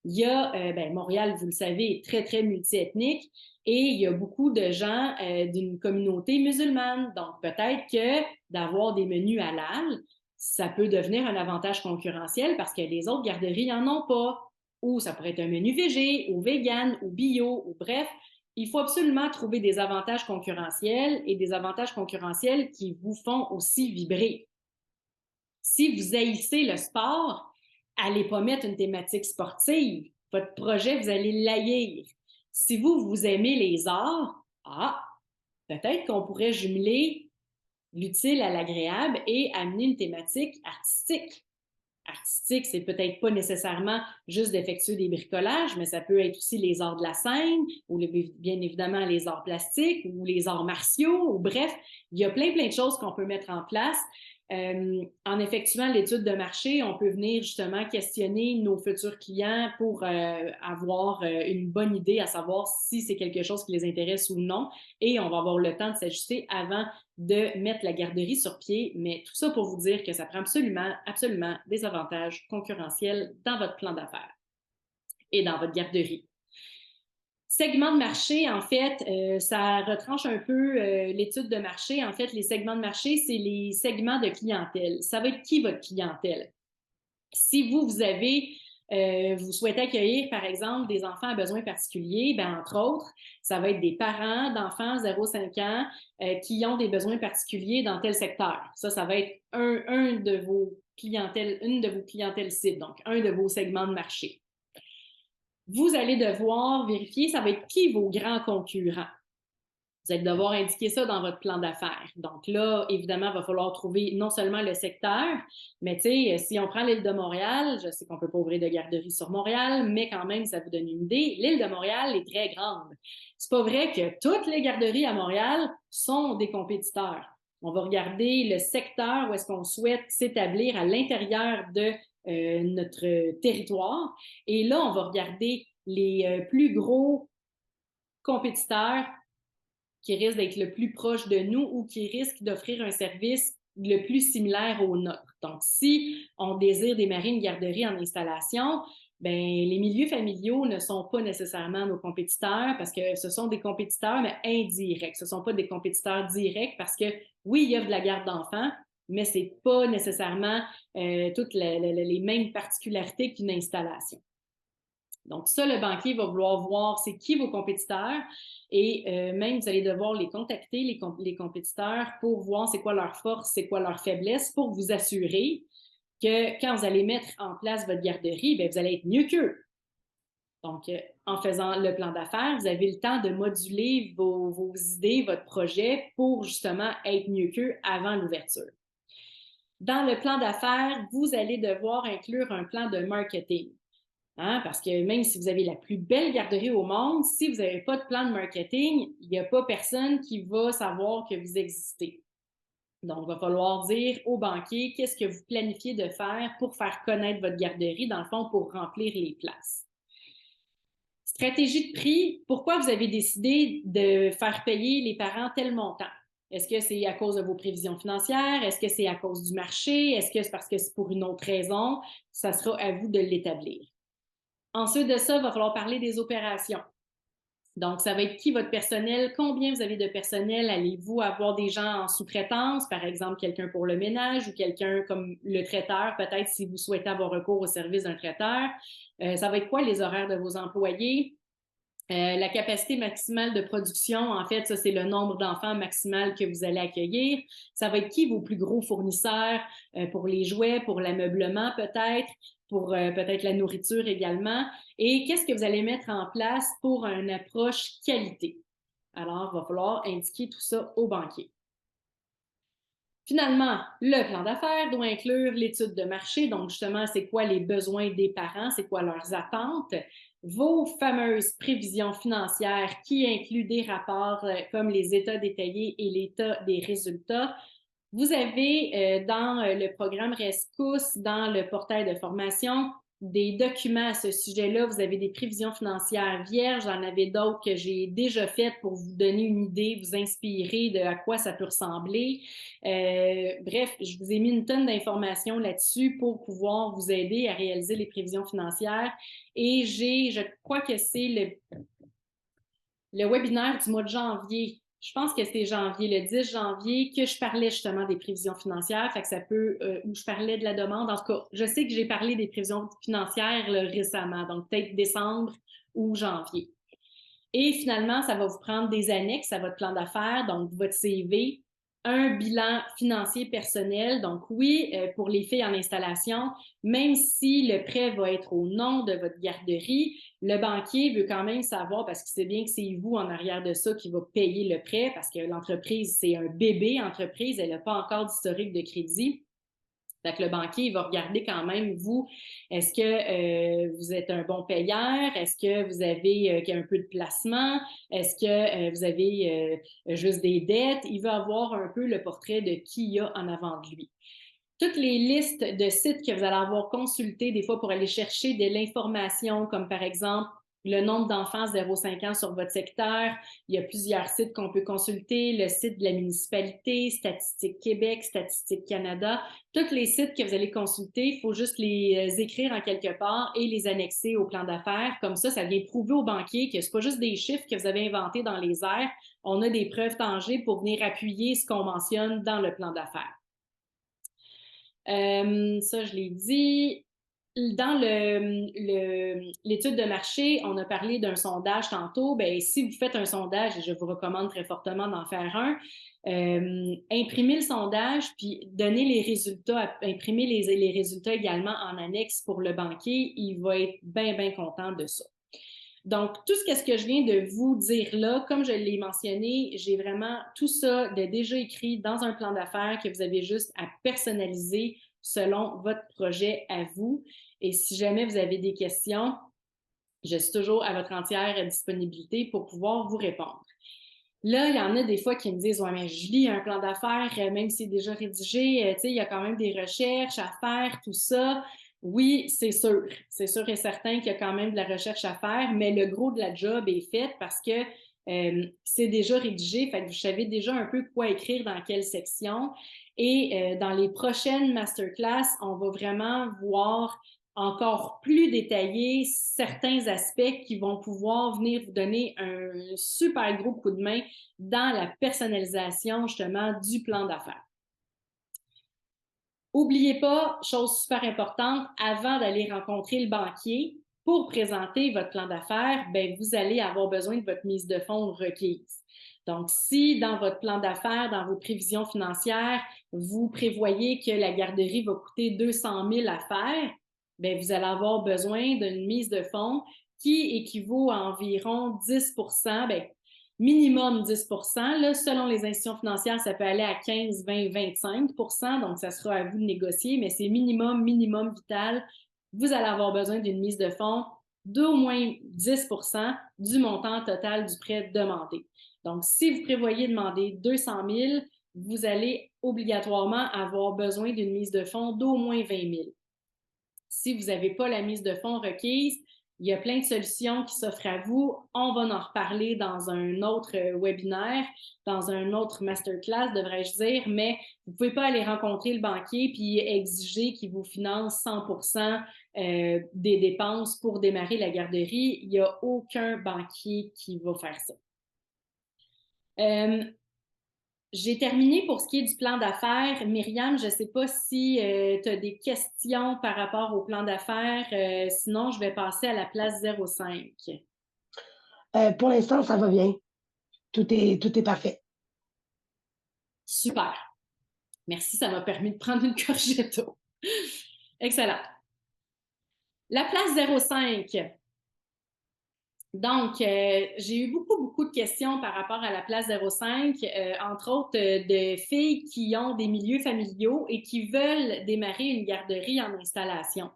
Il y a, Montréal, vous le savez, est très, très multiethnique et il y a beaucoup de gens d'une communauté musulmane. Donc, peut-être que d'avoir des menus halal, ça peut devenir un avantage concurrentiel parce que les autres garderies n'en ont pas. Ou ça pourrait être un menu végé, ou vegan, ou bio, ou bref, il faut absolument trouver des avantages concurrentiels et des avantages concurrentiels qui vous font aussi vibrer. Si vous haïssez le sport, allez pas mettre une thématique sportive. Votre projet, vous allez l'haïr. Si vous aimez les arts, peut-être qu'on pourrait jumeler l'utile à l'agréable et amener une thématique artistique. Artistique, c'est peut-être pas nécessairement juste d'effectuer des bricolages, mais ça peut être aussi les arts de la scène, ou bien évidemment les arts plastiques, ou les arts martiaux, ou bref, il y a plein de choses qu'on peut mettre en place. En effectuant l'étude de marché, on peut venir justement questionner nos futurs clients pour avoir une bonne idée à savoir si c'est quelque chose qui les intéresse ou non, et on va avoir le temps de s'ajuster avant de mettre la garderie sur pied, mais tout ça pour vous dire que ça prend absolument, absolument des avantages concurrentiels dans votre plan d'affaires et dans votre garderie. Segment de marché, en fait, ça retranche un peu l'étude de marché. En fait, les segments de marché, c'est les segments de clientèle. Ça va être qui votre clientèle? Si vous avez vous souhaitez accueillir, par exemple, des enfants à besoins particuliers, ben, entre autres, ça va être des parents d'enfants 0-5 ans qui ont des besoins particuliers dans tel secteur. Ça va être une de vos clientèles cibles, donc un de vos segments de marché. Vous allez devoir vérifier, ça va être qui vos grands concurrents. Vous allez devoir indiquer ça dans votre plan d'affaires. Donc là, évidemment, il va falloir trouver non seulement le secteur, mais tu sais, si on prend l'île de Montréal, je sais qu'on ne peut pas ouvrir de garderie sur Montréal, mais quand même, ça vous donne une idée. L'île de Montréal est très grande. C'est pas vrai que toutes les garderies à Montréal sont des compétiteurs. On va regarder le secteur où est-ce qu'on souhaite s'établir à l'intérieur de notre territoire. Et là, on va regarder les plus gros compétiteurs qui risque d'être le plus proche de nous ou qui risque d'offrir un service le plus similaire au nôtre. Donc, si on désire démarrer une garderie en installation, ben, les milieux familiaux ne sont pas nécessairement nos compétiteurs parce que ce sont des compétiteurs, mais indirects. Ce ne sont pas des compétiteurs directs parce que, oui, il y a de la garde d'enfants, mais ce n'est pas nécessairement toutes les mêmes particularités qu'une installation. Donc, ça, le banquier va vouloir voir c'est qui vos compétiteurs et même vous allez devoir les contacter, les compétiteurs, pour voir c'est quoi leur force, c'est quoi leur faiblesse, pour vous assurer que quand vous allez mettre en place votre garderie, bien, vous allez être mieux qu'eux. Donc, en faisant le plan d'affaires, vous avez le temps de moduler vos idées, votre projet pour justement être mieux qu'eux avant l'ouverture. Dans le plan d'affaires, vous allez devoir inclure un plan de marketing. Hein, parce que même si vous avez la plus belle garderie au monde, si vous n'avez pas de plan de marketing, il n'y a pas personne qui va savoir que vous existez. Donc, il va falloir dire au banquier qu'est-ce que vous planifiez de faire pour faire connaître votre garderie, dans le fond, pour remplir les places. Stratégie de prix, pourquoi vous avez décidé de faire payer les parents tel montant? Est-ce que c'est à cause de vos prévisions financières? Est-ce que c'est à cause du marché? Est-ce que c'est parce que c'est pour une autre raison? Ça sera à vous de l'établir. Ensuite de ça, il va falloir parler des opérations. Donc, ça va être qui votre personnel? Combien vous avez de personnel? Allez-vous avoir des gens en sous-traitance, par exemple quelqu'un pour le ménage ou quelqu'un comme le traiteur, peut-être si vous souhaitez avoir recours au service d'un traiteur? Ça va être quoi les horaires de vos employés? La capacité maximale de production, en fait, ça, c'est le nombre d'enfants maximal que vous allez accueillir. Ça va être qui vos plus gros fournisseurs pour les jouets, pour l'ameublement peut-être, pour peut-être la nourriture également. Et qu'est-ce que vous allez mettre en place pour une approche qualité? Alors, il va falloir indiquer tout ça au banquier. Finalement, le plan d'affaires doit inclure l'étude de marché, donc justement, c'est quoi les besoins des parents, c'est quoi leurs attentes, vos fameuses prévisions financières qui incluent des rapports comme les états détaillés et l'état des résultats. Vous avez dans le programme Rescousse, dans le portail de formation, des documents à ce sujet-là. Vous avez des prévisions financières vierges. J'en avais d'autres que j'ai déjà faites pour vous donner une idée, vous inspirer de à quoi ça peut ressembler. Bref, je vous ai mis une tonne d'informations là-dessus pour pouvoir vous aider à réaliser les prévisions financières. Et je crois que c'est le webinaire du mois de janvier. Je pense que c'est janvier, le 10 janvier, que je parlais justement des prévisions financières. Fait que ça peut, où je parlais de la demande. En tout cas, je sais que j'ai parlé des prévisions financières là, récemment, donc peut-être décembre ou janvier. Et finalement, ça va vous prendre des annexes à votre plan d'affaires, donc votre CV, un bilan financier personnel. Donc oui, pour les filles en installation, même si le prêt va être au nom de votre garderie, le banquier veut quand même savoir, parce qu'il sait bien que c'est vous en arrière de ça qui va payer le prêt, parce que l'entreprise, c'est un bébé entreprise, elle n'a pas encore d'historique de crédit. Fait que le banquier, il va regarder quand même, vous, est-ce que vous êtes un bon payeur? Est-ce que vous avez un peu de placement? Est-ce que vous avez juste des dettes? Il va avoir un peu le portrait de qui il y a en avant de lui. Toutes les listes de sites que vous allez avoir consultés des fois pour aller chercher de l'information, comme par exemple le nombre d'enfants 0,5 ans sur votre secteur. Il y a plusieurs sites qu'on peut consulter, le site de la municipalité, Statistique Québec, Statistique Canada. Tous les sites que vous allez consulter, il faut juste les écrire en quelque part et les annexer au plan d'affaires. Comme ça vient prouver aux banquiers que ce n'est pas juste des chiffres que vous avez inventés dans les airs. On a des preuves tangibles pour venir appuyer ce qu'on mentionne dans le plan d'affaires. Ça, je l'ai dit. Dans l'étude de marché, on a parlé d'un sondage tantôt. Ben, si vous faites un sondage, et je vous recommande très fortement d'en faire un, imprimez le sondage, puis donnez les résultats, imprimez les résultats également en annexe pour le banquier. Il va être bien, bien content de ça. Donc, tout ce que je viens de vous dire là, comme je l'ai mentionné, j'ai vraiment tout ça de déjà écrit dans un plan d'affaires que vous avez juste à personnaliser selon votre projet à vous. Et si jamais vous avez des questions, je suis toujours à votre entière disponibilité pour pouvoir vous répondre. Là, il y en a des fois qui me disent « Ouais, mais je lis un plan d'affaires, même si c'est déjà rédigé, il y a quand même des recherches à faire, tout ça. » Oui, c'est sûr. C'est sûr et certain qu'il y a quand même de la recherche à faire, mais le gros de la job est fait parce que c'est déjà rédigé, fait que vous savez déjà un peu quoi écrire dans quelle section. Et dans les prochaines masterclass, on va vraiment voir encore plus détaillé certains aspects qui vont pouvoir venir vous donner un super gros coup de main dans la personnalisation justement du plan d'affaires. N'oubliez pas, chose super importante, avant d'aller rencontrer le banquier, pour présenter votre plan d'affaires, ben, vous allez avoir besoin de votre mise de fonds requise. Donc, si dans votre plan d'affaires, dans vos prévisions financières, vous prévoyez que la garderie va coûter 200 000 à faire, ben, vous allez avoir besoin d'une mise de fonds qui équivaut à environ 10 ben, minimum 10 là, selon les institutions financières, ça peut aller à 15, 20, 25 donc ça sera à vous de négocier, mais c'est minimum vital. Vous allez avoir besoin d'une mise de fonds d'au moins 10 du montant total du prêt demandé. Donc, si vous prévoyez demander 200 000, vous allez obligatoirement avoir besoin d'une mise de fonds d'au moins 20 000. Si vous n'avez pas la mise de fonds requise, il y a plein de solutions qui s'offrent à vous. On va en reparler dans un autre webinaire, dans un autre masterclass, devrais-je dire, mais vous ne pouvez pas aller rencontrer le banquier puis exiger qu'il vous finance 100% des dépenses pour démarrer la garderie. Il n'y a aucun banquier qui va faire ça. J'ai terminé pour ce qui est du plan d'affaires. Myriam, je ne sais pas si tu as des questions par rapport au plan d'affaires. Sinon, je vais passer à la place 05. Pour l'instant, ça va bien. Tout est parfait. Super. Merci, ça m'a permis de prendre une gorgée d'eau. Excellent. La place 05. Donc, j'ai eu beaucoup de questions par rapport à la place 05, entre autres de filles qui ont des milieux familiaux et qui veulent démarrer une garderie en installation.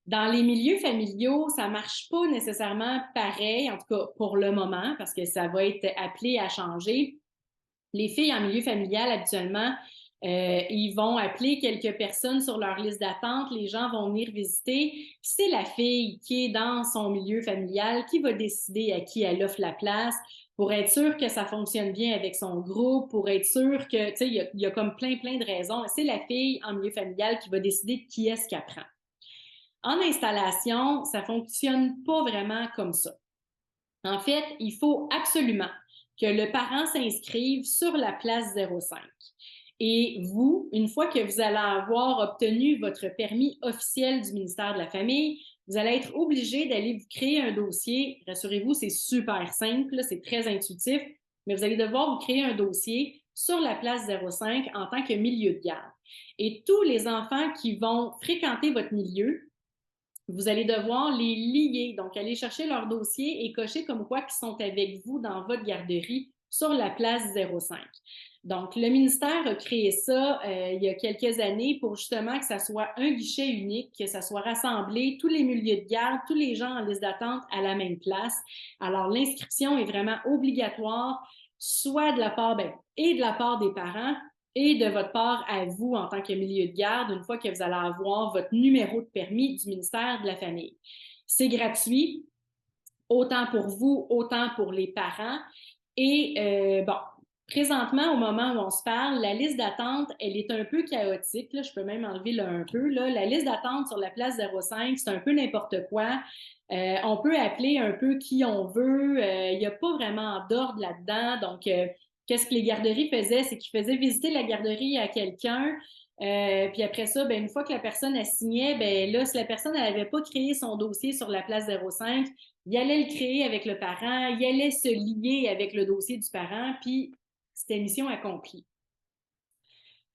Dans les milieux familiaux, ça marche pas nécessairement pareil, en tout cas pour le moment, parce que ça va être appelé à changer. Les filles en milieu familial, habituellement, ils vont appeler quelques personnes sur leur liste d'attente, les gens vont venir visiter. C'est la fille qui est dans son milieu familial qui va décider à qui elle offre la place pour être sûr que ça fonctionne bien avec son groupe, pour être sûr que, tu sais, il y a comme plein de raisons. C'est la fille en milieu familial qui va décider de qui est-ce qu'elle prend. En installation, ça fonctionne pas vraiment comme ça. En fait, il faut absolument que le parent s'inscrive sur la place 05. Et vous, une fois que vous allez avoir obtenu votre permis officiel du ministère de la Famille, vous allez être obligé d'aller vous créer un dossier. Rassurez-vous, c'est super simple, c'est très intuitif, mais vous allez devoir vous créer un dossier sur la place 05 en tant que milieu de garde. Et tous les enfants qui vont fréquenter votre milieu, vous allez devoir les lier, donc aller chercher leur dossier et cocher comme quoi qu'ils sont avec vous dans votre garderie sur la place 05. Donc, le ministère a créé ça il y a quelques années pour justement que ça soit un guichet unique, que ça soit rassemblé tous les milieux de garde, tous les gens en liste d'attente à la même place. Alors, l'inscription est vraiment obligatoire, soit de la part, et de la part des parents, et de votre part à vous en tant que milieu de garde une fois que vous allez avoir votre numéro de permis du ministère de la Famille. C'est gratuit, autant pour vous, autant pour les parents. Et bon, présentement, au moment où on se parle, la liste d'attente, elle est un peu chaotique. Là, je peux même enlever là, un peu. Là. La liste d'attente sur la place 05, c'est un peu n'importe quoi. On peut appeler un peu qui on veut. Il n'y a pas vraiment d'ordre là-dedans. Donc, qu'est-ce que les garderies faisaient? C'est qu'ils faisaient visiter la garderie à quelqu'un. Puis après ça, ben, une fois que la personne assignait, ben là, si la personne n'avait pas créé son dossier sur la place 05, il allait le créer avec le parent, il allait se lier avec le dossier du parent, puis c'était mission accomplie.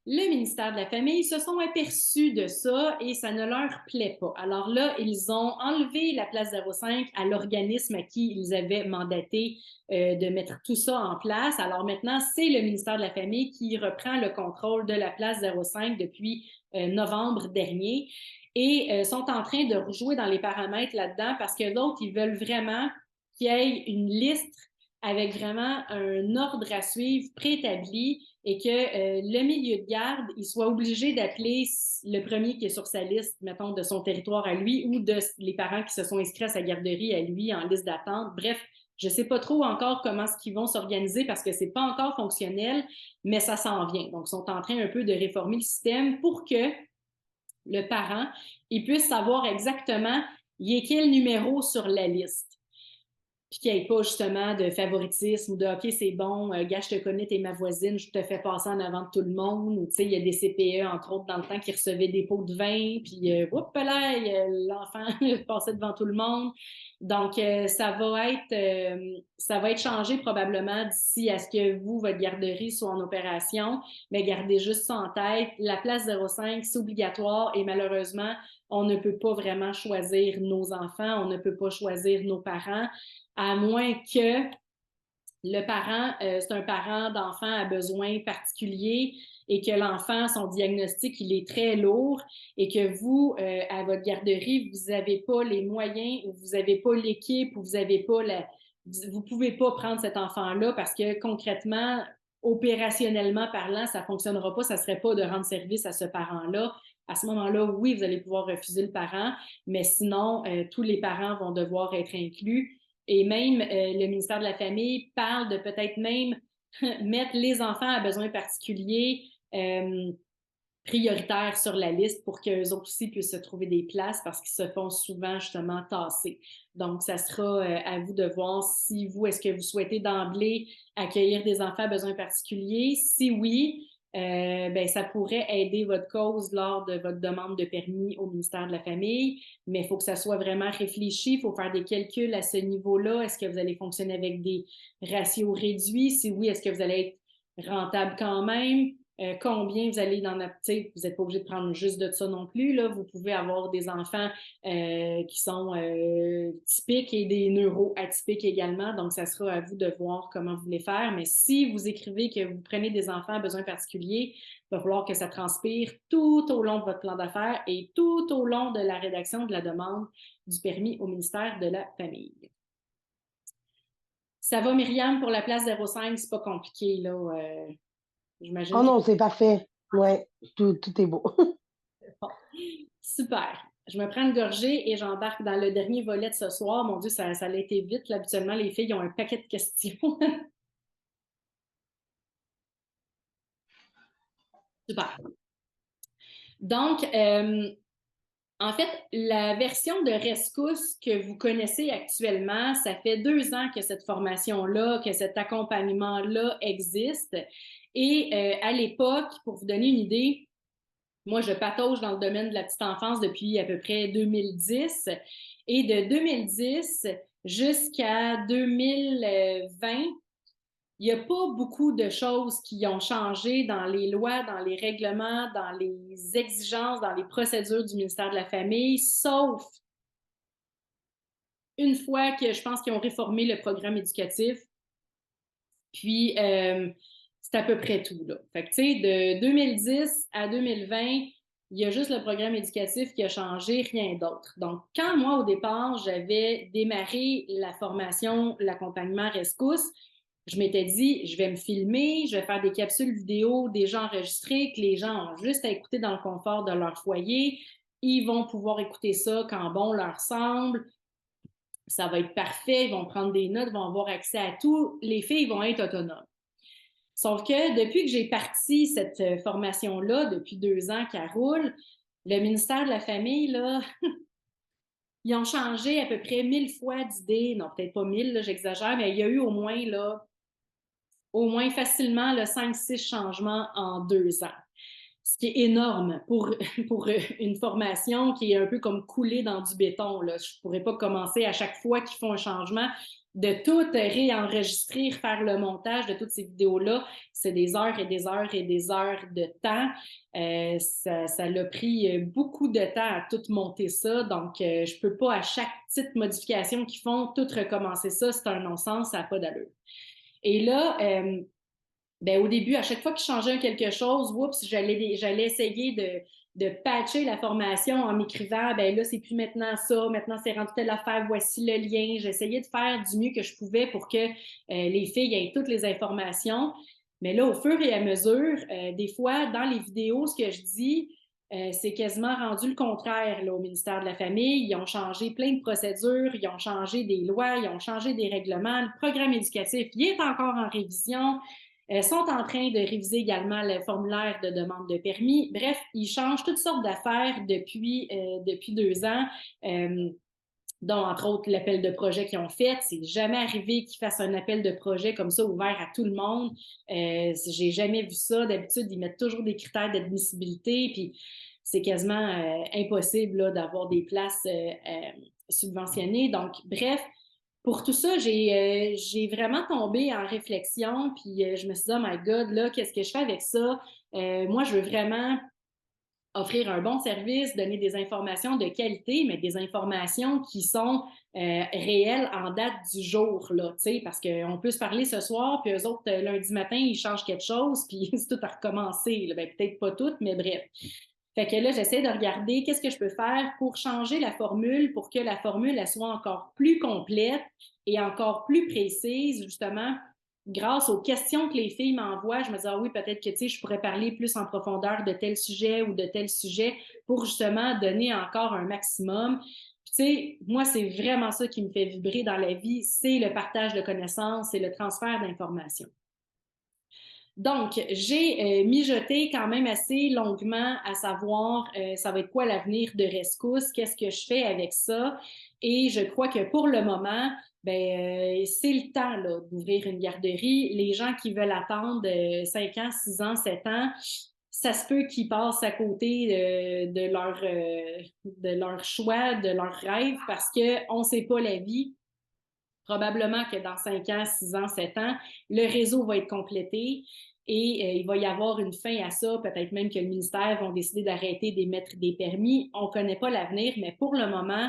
Le ministère de la Famille se sont aperçus de ça et ça ne leur plaît pas. Alors là, ils ont enlevé la place 05 à l'organisme à qui ils avaient mandaté de mettre tout ça en place. Alors maintenant, c'est le ministère de la Famille qui reprend le contrôle de la place 05 depuis novembre dernier et sont en train de rejouer dans les paramètres là-dedans parce que d'autres, ils veulent vraiment qu'il y ait une liste avec vraiment un ordre à suivre préétabli et que le milieu de garde, il soit obligé d'appeler le premier qui est sur sa liste, mettons, de son territoire à lui ou de les parents qui se sont inscrits à sa garderie à lui en liste d'attente. Bref, je ne sais pas trop encore comment est-ce qu'ils vont s'organiser parce que c'est pas encore fonctionnel, mais ça s'en vient. Donc, ils sont en train un peu de réformer le système pour que le parent, il puisse savoir exactement il est quel numéro sur la liste. Puis qu'il n'y ait pas justement de favoritisme ou de OK, c'est bon, gars, je te connais, t'es ma voisine, je te fais passer en avant de tout le monde. Ou tu sais, il y a des CPE, entre autres, dans le temps, qui recevaient des pots de vin, puis hop là, l'enfant passait devant tout le monde. Donc, ça va être changé probablement d'ici à ce que vous, votre garderie, soit en opération. Mais gardez juste ça en tête. La place 05, c'est obligatoire et malheureusement, on ne peut pas vraiment choisir nos enfants, on ne peut pas choisir nos parents à moins que le parent, c'est un parent d'enfant à besoins particuliers et que l'enfant, son diagnostic, il est très lourd et que vous, à votre garderie, vous n'avez pas les moyens ou vous n'avez pas l'équipe ou vous n'avez pas vous pouvez pas prendre cet enfant-là parce que concrètement, opérationnellement parlant, ça fonctionnera pas, ça serait pas de rendre service à ce parent-là. À ce moment-là, oui, vous allez pouvoir refuser le parent, mais sinon, tous les parents vont devoir être inclus. Et même le ministère de la Famille parle de peut-être même mettre les enfants à besoins particuliers prioritaires sur la liste pour qu'eux autres aussi puissent se trouver des places parce qu'ils se font souvent justement tasser. Donc, ça sera à vous de voir si vous, est-ce que vous souhaitez d'emblée accueillir des enfants à besoins particuliers? Si oui, ben, ça pourrait aider votre cause lors de votre demande de permis au ministère de la Famille, mais il faut que ça soit vraiment réfléchi, il faut faire des calculs à ce niveau-là. Est-ce que vous allez fonctionner avec des ratios réduits? Si oui, est-ce que vous allez être rentable quand même? Combien vous allez dans la... Vous n'êtes pas obligé de prendre juste de ça non plus, là. Vous pouvez avoir des enfants qui sont typiques et des neuroatypiques également. Donc, ça sera à vous de voir comment vous voulez faire. Mais si vous écrivez que vous prenez des enfants à besoins particuliers, il va falloir que ça transpire tout au long de votre plan d'affaires et tout au long de la rédaction de la demande du permis au ministère de la Famille. Ça va, Myriam, pour la place 05, c'est pas compliqué, là. J'imagine Oh que... non, c'est parfait. Ouais, tout est beau. Bon. Super. Je me prends une gorgée et j'embarque dans le dernier volet de ce soir. Mon Dieu, ça a été vite. Là, habituellement, les filles ont un paquet de questions. Super. Donc, en fait, la version de Rescousse que vous connaissez actuellement, ça fait 2 ans que cette formation-là, que cet accompagnement-là existe. Et à l'époque, pour vous donner une idée, moi, je patauge dans le domaine de la petite enfance depuis à peu près 2010. Et de 2010 jusqu'à 2020, il n'y a pas beaucoup de choses qui ont changé dans les lois, dans les règlements, dans les exigences, dans les procédures du ministère de la Famille, sauf une fois que je pense qu'ils ont réformé le programme éducatif. Puis, c'est à peu près tout, là. Fait que, tu sais, de 2010 à 2020, il y a juste le programme éducatif qui a changé, rien d'autre. Donc, quand moi, au départ, j'avais démarré la formation, l'accompagnement Rescousse, je m'étais dit, je vais me filmer, je vais faire des capsules vidéo déjà enregistrées que les gens ont juste à écouter dans le confort de leur foyer. Ils vont pouvoir écouter ça quand bon leur semble. Ça va être parfait, ils vont prendre des notes, ils vont avoir accès à tout. Les filles vont être autonomes. Sauf que depuis que j'ai parti cette formation-là, depuis 2 ans qu'elle roule, le ministère de la Famille, là, ils ont changé à peu près 1000 fois d'idées. Non, peut-être pas 1000, là, j'exagère, mais il y a eu au moins facilement là, 5-6 changements en 2 ans. Ce qui est énorme pour une formation qui est un peu comme coulée dans du béton. Là. Je ne pourrais pas commencer à chaque fois qu'ils font un changement de tout réenregistrer, faire le montage de toutes ces vidéos-là. C'est des heures et des heures et des heures de temps. Ça l'a pris beaucoup de temps à tout monter ça. Donc, je ne peux pas, à chaque petite modification qu'ils font, tout recommencer ça. C'est un non-sens, ça n'a pas d'allure. Et là, ben, au début, à chaque fois qu'ils changeaient quelque chose, oups, j'allais essayer de patcher la formation en m'écrivant, ben là, c'est plus maintenant ça, maintenant c'est rendu telle affaire, voici le lien. J'essayais de faire du mieux que je pouvais pour que les filles aient toutes les informations. Mais là, au fur et à mesure, des fois, dans les vidéos, ce que je dis, c'est quasiment rendu le contraire là, au ministère de la Famille. Ils ont changé plein de procédures, ils ont changé des lois, ils ont changé des règlements. Le programme éducatif, il est encore en révision. Sont en train de réviser également le formulaire de demande de permis. Bref, ils changent toutes sortes d'affaires depuis 2 ans, dont entre autres l'appel de projet qu'ils ont fait. C'est jamais arrivé qu'ils fassent un appel de projet comme ça ouvert à tout le monde. J'ai jamais vu ça. D'habitude, ils mettent toujours des critères d'admissibilité, puis c'est quasiment impossible là, d'avoir des places subventionnées. Donc, bref, pour tout ça, j'ai vraiment tombé en réflexion, puis je me suis dit, oh my God, là, qu'est-ce que je fais avec ça? Moi, je veux vraiment offrir un bon service, donner des informations de qualité, mais des informations qui sont réelles en date du jour, là, tu sais, parce qu'on peut se parler ce soir, puis eux autres, lundi matin, ils changent quelque chose, puis c'est tout à recommencer. Là. Ben, peut-être pas tout, mais bref. Fait que là, j'essaie de regarder qu'est-ce que je peux faire pour changer la formule, pour que la formule elle soit encore plus complète et encore plus précise, justement, grâce aux questions que les filles m'envoient. Je me dis, ah oui, peut-être que, tu sais, je pourrais parler plus en profondeur de tel sujet ou de tel sujet pour, justement, donner encore un maximum. Puis, tu sais, moi, c'est vraiment ça qui me fait vibrer dans la vie, c'est le partage de connaissances, c'est le transfert d'informations. Donc, j'ai mijoté quand même assez longuement à savoir ça va être quoi l'avenir de Rescousse, qu'est-ce que je fais avec ça. Et je crois que pour le moment, c'est le temps là, d'ouvrir une garderie. Les gens qui veulent attendre 5 ans, 6 ans, 7 ans, ça se peut qu'ils passent à côté de leur choix, de leur rêve, parce qu'on ne sait pas la vie. Probablement que dans 5 ans, 6 ans, 7 ans, le réseau va être complété et il va y avoir une fin à ça. Peut-être même que le ministère va décider d'arrêter d'émettre des permis. On ne connaît pas l'avenir, mais pour le moment,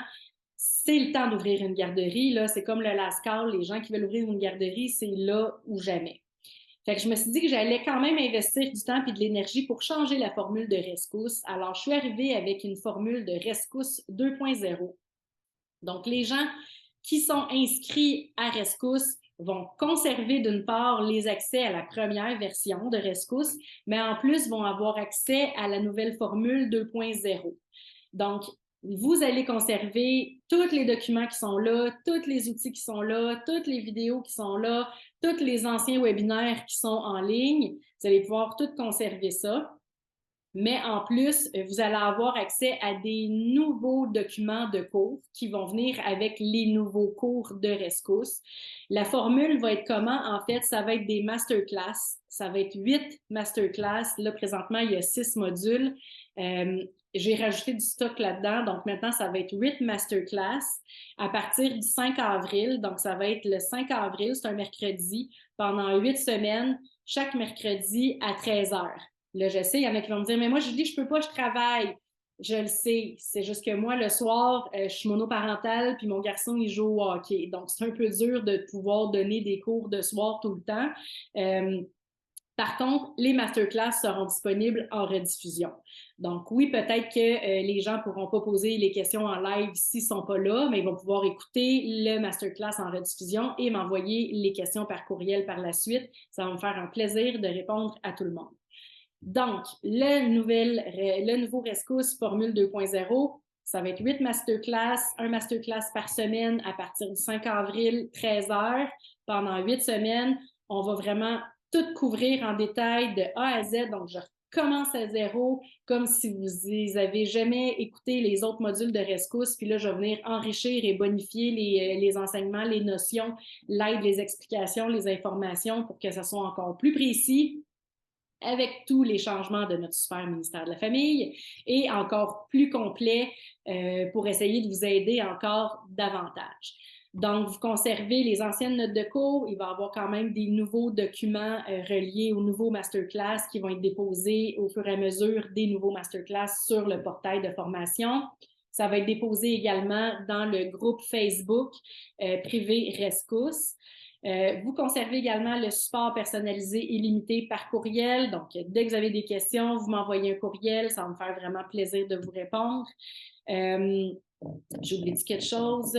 c'est le temps d'ouvrir une garderie. Là, c'est comme le LASCAL, les gens qui veulent ouvrir une garderie, c'est là ou jamais. Fait que je me suis dit que j'allais quand même investir du temps et de l'énergie pour changer la formule de Rescousse. Alors, je suis arrivée avec une formule de Rescousse 2.0. Donc, les gens qui sont inscrits à Rescousse vont conserver d'une part les accès à la première version de Rescousse, mais en plus vont avoir accès à la nouvelle formule 2.0. Donc, vous allez conserver tous les documents qui sont là, tous les outils qui sont là, toutes les vidéos qui sont là, tous les anciens webinaires qui sont en ligne. Vous allez pouvoir tout conserver ça. Mais en plus, vous allez avoir accès à des nouveaux documents de cours qui vont venir avec les nouveaux cours de Rescousse. La formule va être comment? En fait, ça va être des masterclass. Ça va être 8 masterclass. Là, présentement, il y a 6 modules. J'ai rajouté du stock là-dedans. Donc, maintenant, ça va être 8 masterclass à partir du 5 avril. Donc, ça va être le 5 avril, c'est un mercredi, pendant 8 semaines, chaque mercredi à 13 heures. Là, je sais, il y en a qui vont me dire, mais moi, Julie, je peux pas, je travaille. Je le sais. C'est juste que moi, le soir, je suis monoparentale, puis mon garçon, il joue au hockey. Donc, c'est un peu dur de pouvoir donner des cours de soir tout le temps. Par contre, les masterclass seront disponibles en rediffusion. Donc oui, peut-être que les gens ne pourront pas poser les questions en live s'ils ne sont pas là, mais ils vont pouvoir écouter le masterclass en rediffusion et m'envoyer les questions par courriel par la suite. Ça va me faire un plaisir de répondre à tout le monde. Donc, le nouveau Rescousse Formule 2.0, ça va être 8 masterclass, un masterclass par semaine à partir du 5 avril, 13 heures, pendant 8 semaines. On va vraiment tout couvrir en détail de A à Z. Donc, je recommence à zéro, comme si vous avez jamais écouté les autres modules de Rescousse. Puis là, je vais venir enrichir et bonifier les enseignements, les notions, l'aide, les explications, les informations pour que ça soit encore plus précis avec tous les changements de notre super ministère de la Famille et encore plus complet pour essayer de vous aider encore davantage. Donc, vous conservez les anciennes notes de cours. Il va y avoir quand même des nouveaux documents reliés aux nouveaux masterclass qui vont être déposés au fur et à mesure des nouveaux masterclass sur le portail de formation. Ça va être déposé également dans le groupe Facebook privé Rescousse. Vous conservez également le support personnalisé illimité par courriel. Donc, dès que vous avez des questions, vous m'envoyez un courriel. Ça va me faire vraiment plaisir de vous répondre. J'ai oublié quelque chose.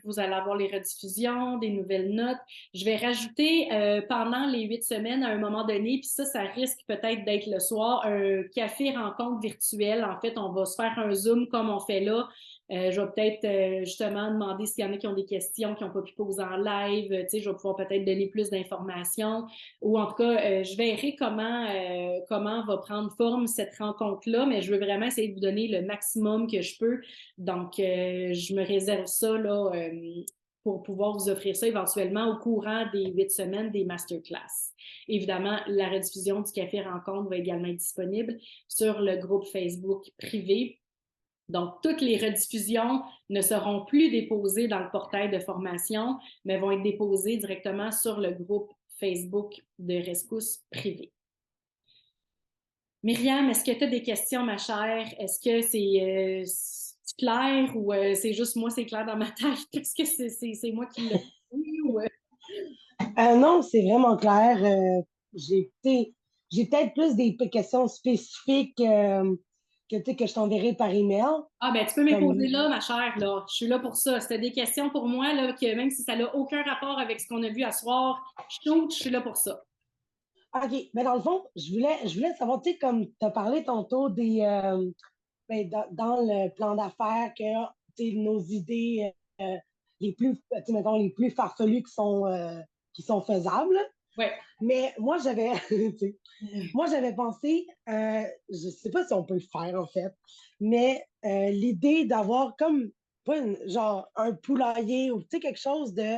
Vous allez avoir les rediffusions, des nouvelles notes. Je vais rajouter pendant les 8 semaines à un moment donné, puis ça risque peut-être d'être le soir, un café rencontre virtuel. En fait, on va se faire un Zoom comme on fait là. Je vais peut-être justement demander s'il y en a qui ont des questions qui n'ont pas pu poser en live. Je vais pouvoir peut-être donner plus d'informations. Ou en tout cas, je verrai comment va prendre forme cette rencontre-là, mais je veux vraiment essayer de vous donner le maximum que je peux. Donc, je me réserve ça là, pour pouvoir vous offrir ça éventuellement au courant des 8 semaines des masterclass. Évidemment, la rediffusion du Café Rencontre va également être disponible sur le groupe Facebook privé. Donc, toutes les rediffusions ne seront plus déposées dans le portail de formation, mais vont être déposées directement sur le groupe Facebook de Rescousse privé. Myriam, est-ce que tu as des questions, ma chère? Est-ce que c'est clair ou c'est juste moi, c'est clair dans ma tête? Est-ce que c'est moi qui l'ai dit? Ou, Non, c'est vraiment clair. J'ai peut-être plus des questions spécifiques que je t'enverrai par email. Ah, ben, tu peux me les Comme, poser là, ma chère, là. Je suis là pour ça. C'était des questions pour moi, là, que même si ça n'a aucun rapport avec ce qu'on a vu à soir, je suis là pour ça. OK, mais dans le fond, je voulais savoir, tu sais, comme tu as parlé tantôt dans le plan d'affaires, que tu sais, nos idées les plus, tu sais, mettons, les plus farfelues qui sont faisables. Ouais. Mais moi, j'avais pensé, je ne sais pas si on peut le faire en fait, mais l'idée d'avoir comme pas genre un poulailler ou tu sais, quelque chose de.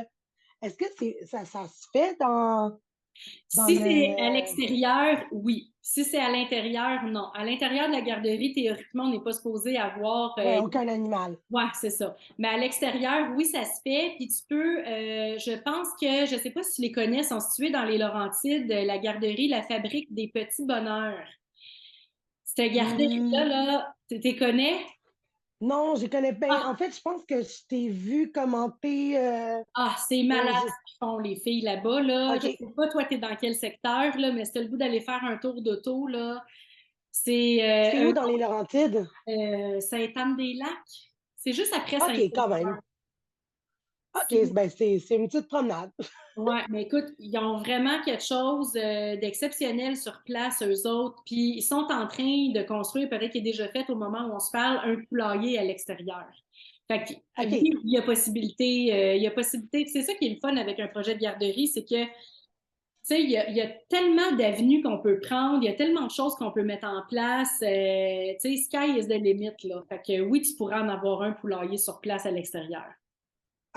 Est-ce que ça se fait dans Si c'est à le. l'extérieur, oui. Si c'est à l'intérieur, non. À l'intérieur de la garderie, théoriquement, on n'est pas supposé avoir. Ouais, aucun animal. Ouais, c'est ça. Mais à l'extérieur, oui, ça se fait. Puis tu peux, je pense que, je sais pas si tu les connais, sont situés dans les Laurentides, la garderie, la fabrique des petits bonheurs. Cette garderie-là, Hmm, là, tu les connais? non, je connais pas. En Ah, fait, je pense que je t'ai vu commenter. ah, c'est malade Je- ce qu'ils font, les filles là-bas, là. Je OK. sais pas, toi, t'es dans quel secteur, là, mais si t'as le goût d'aller faire un tour d'auto, là, c'est C'est où dans les Laurentides? Sainte-Anne-des-Lacs. C'est juste après OK, quand Saint-Sauveur. même. OK, ben c'est une petite promenade. Ouais, mais écoute, ils ont vraiment quelque chose d'exceptionnel sur place, eux autres. Puis ils sont en train de construire, peut-être qu'il est déjà fait au moment où on se parle, un poulailler à l'extérieur. Fait que, OK. oui, il y a possibilité. C'est ça qui est le fun avec un projet de garderie, c'est que, tu sais, il y a tellement d'avenues qu'on peut prendre, il y a tellement de choses qu'on peut mettre en place. Tu sais, sky is the limit, là. Fait que oui, tu pourras en avoir un poulailler sur place à l'extérieur.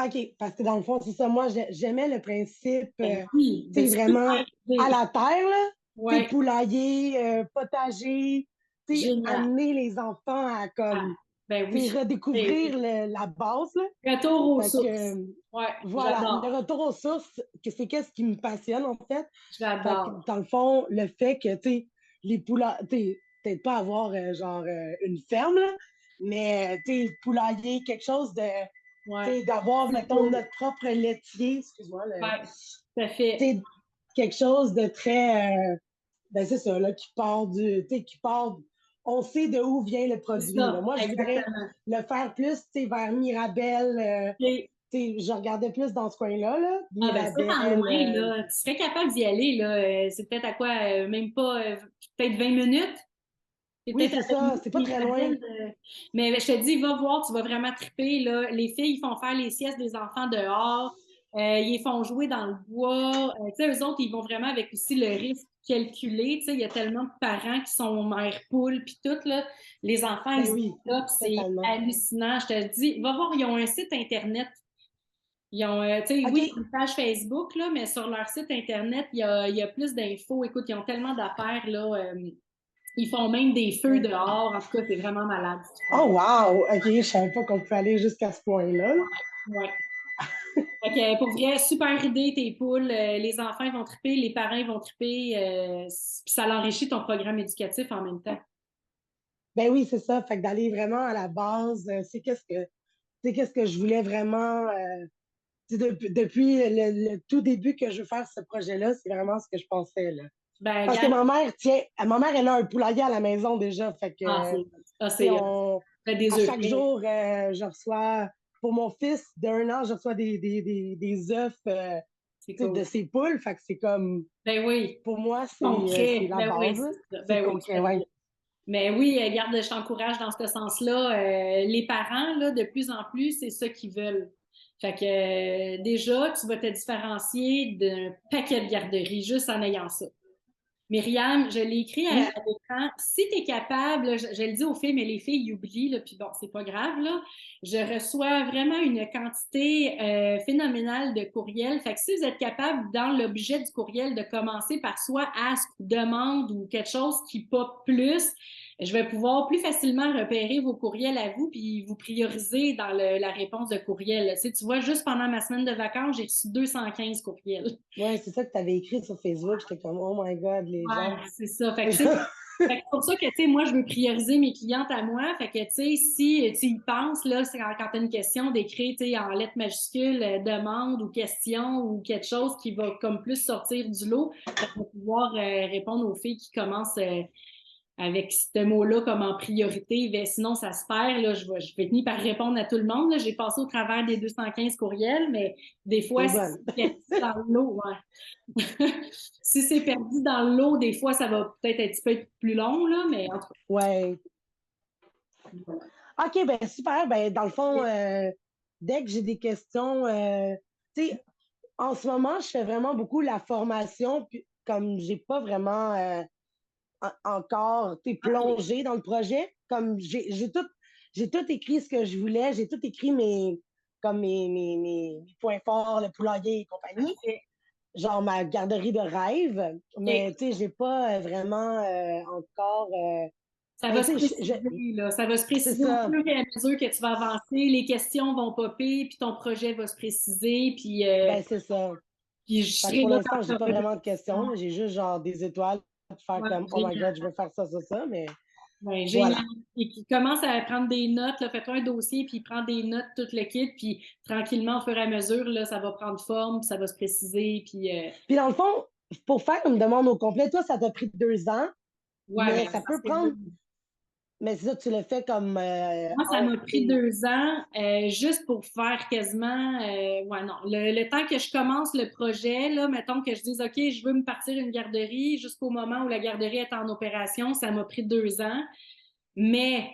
OK, parce que dans le fond, c'est ça. Moi, j'aimais le principe, Ben oui, de tu sais, vraiment à superviser. la terre, là, tu sais, Ouais, poulailler, potager, tu sais, génial. amener les enfants à, Ah, comme, ben tu sais, oui. Ben redécouvrir oui. la base, là. Retour aux Fait que, sources. Ouais, voilà, le j'adore. retour aux sources, que c'est qu'est-ce qui me passionne, en fait. Fait que, J'adore. dans le fond, le fait que, tu sais, les poulaillers, tu sais, peut-être pas avoir, genre, une ferme, là, mais, tu sais, poulailler, quelque chose de Ouais. tu sais, d'avoir, C'est mettons, cool. notre propre laitier, excuse-moi, Ouais, tout à tu fait. sais, quelque chose de très, ben c'est ça, là, qui part tu sais, qui part, on sait de où vient le C'est produit, là. ça, Moi, je voudrais exactement. le faire plus, tu sais, vers Mirabelle, Et- tu sais, je regardais plus dans ce coin-là, là, ah ben c'est pas tant Mirabelle, loin, là. Tu serais capable d'y aller, là. C'est peut-être à quoi? Même pas peut-être 20 minutes. C'est oui, peut-être à c'est 20 ça, minutes c'est pas très loin. Mirabelle. Mais je te dis, va voir, tu vas vraiment triper, là. Les filles, ils font faire les siestes des enfants dehors. Ils les font jouer dans le bois. Tu sais, eux autres, ils vont vraiment avec aussi le risque calculé. Tu sais, il y a tellement de parents qui sont mères poules, puis tout, là. Les enfants, ils Ben sont oui, là, puis c'est totalement. hallucinant. Je te le dis, va voir, ils ont un site Internet. Ils ont, tu sais, oui, OK, ils ont une page Facebook, là, mais sur leur site Internet, il y a plus d'infos. Écoute, ils ont tellement d'affaires, là. Ils font même des feux dehors. En tout cas, c'est vraiment malade ce qu'ils font. oh wow, OK, je savais pas qu'on pouvait aller jusqu'à ce point-là. Ouais. Fait que, pour vrai, super idée, tes poules. Les enfants ils vont triper, les parents ils vont triper. Puis ça l'enrichit ton programme éducatif en même temps. Ben oui, c'est ça. Fait que d'aller vraiment à la base, c'est qu'est-ce que je voulais vraiment. Depuis le tout début que je veux faire ce projet-là, c'est vraiment ce que je pensais, là. Ben, Parce que regarde, ma mère, elle a un poulailler à la maison déjà. Fait ah, que, c'est, ah, tu sais, c'est, fait des à œufs chaque frais. jour, je reçois, pour mon fils d'1 an, je reçois des œufs, C'est tu sais, de cool. ses poules. Fait que c'est comme, Ben oui, pour moi, c'est concret. la Ben oui, base, là. c'est ça. C'est Ben oui, tout concret, à ouais. fait. Mais oui, garde, je t'encourage dans ce sens-là. Les parents, là, de plus en plus, c'est ça qu'ils veulent. Fait que déjà, tu vas te différencier d'un paquet de garderies juste en ayant ça. Myriam, je l'ai écrit à Oui, l'écran. Si tu es capable, là, je le dis aux filles, mais les filles ils oublient, là, puis bon, c'est pas grave, là. Je reçois vraiment une quantité phénoménale de courriels. Fait que si vous êtes capable, dans l'objet du courriel, de commencer par soit ask ou demande ou quelque chose qui pop plus, je vais pouvoir plus facilement repérer vos courriels à vous puis vous prioriser dans la réponse de courriel. Tu sais, tu vois, juste pendant ma semaine de vacances, j'ai reçu 215 courriels. ouais, c'est ça que tu avais écrit sur Facebook. J'étais comme, oh my God, les Ouais, gens. c'est ça. Fait que, tu sais, fait que c'est pour ça que, tu sais, moi, je veux prioriser mes clientes à moi. Fait que, tu sais, si tu y penses, là, c'est quand tu as une question d'écrire, tu sais, en lettres majuscules, demande ou question ou quelque chose qui va comme plus sortir du lot, fait qu'on va pouvoir répondre aux filles qui commencent avec ce mot-là comme en priorité. Ben, sinon, ça se perd. Là, je vais finir par répondre à tout le monde. Là. J'ai passé au travers des 215 courriels, mais des fois, T'es si bonne. c'est perdu dans le lot, ouais. Si c'est perdu dans le lot, des fois, ça va peut-être un petit peu être plus long, là, mais en tout cas, Ouais. voilà. OK, ben super. Ben, dans le fond, dès que j'ai des questions, tu sais, en ce moment, je fais vraiment beaucoup la formation, puis comme j'ai pas vraiment encore, tu sais, OK. plongé dans le projet, comme j'ai tout. j'ai tout écrit ce que je voulais, j'ai tout écrit comme mes points forts, le poulailler et compagnie, Parfait. genre ma garderie de rêve, OK. mais tu sais, j'ai pas vraiment encore, Ça ben va se tu sais, préciser, là. Ça va se c'est préciser au ça, fur et à mesure que tu vas avancer. Les questions vont popper, puis ton projet va se préciser, ben c'est ça. puis je Fait que serai pour là l'instant, quand j'ai tu pas auras des vraiment de questions, questions. là. J'ai juste genre des étoiles pour faire Ouais, comme, oh my God, je génial. veux faire ça, mais Ouais, génial. voilà. Et qui commence à prendre des notes, là, fais-toi un dossier, puis prends des notes, tout le kit, puis tranquillement, au fur et à mesure, là, ça va prendre forme, puis ça va se préciser, puis Puis dans le fond, pour faire une demande au complet, toi, ça t'a pris 2 ans, ouais, mais mais là, ça c'est parce peut que là, prendre, mais c'est ça, tu le fais comme moi, ça m'a pris 2 ans juste pour faire quasiment, ouais, non, le temps que je commence le projet, là, mettons que je dise, OK, je veux me partir une garderie jusqu'au moment où la garderie est en opération, ça m'a pris 2 ans. Mais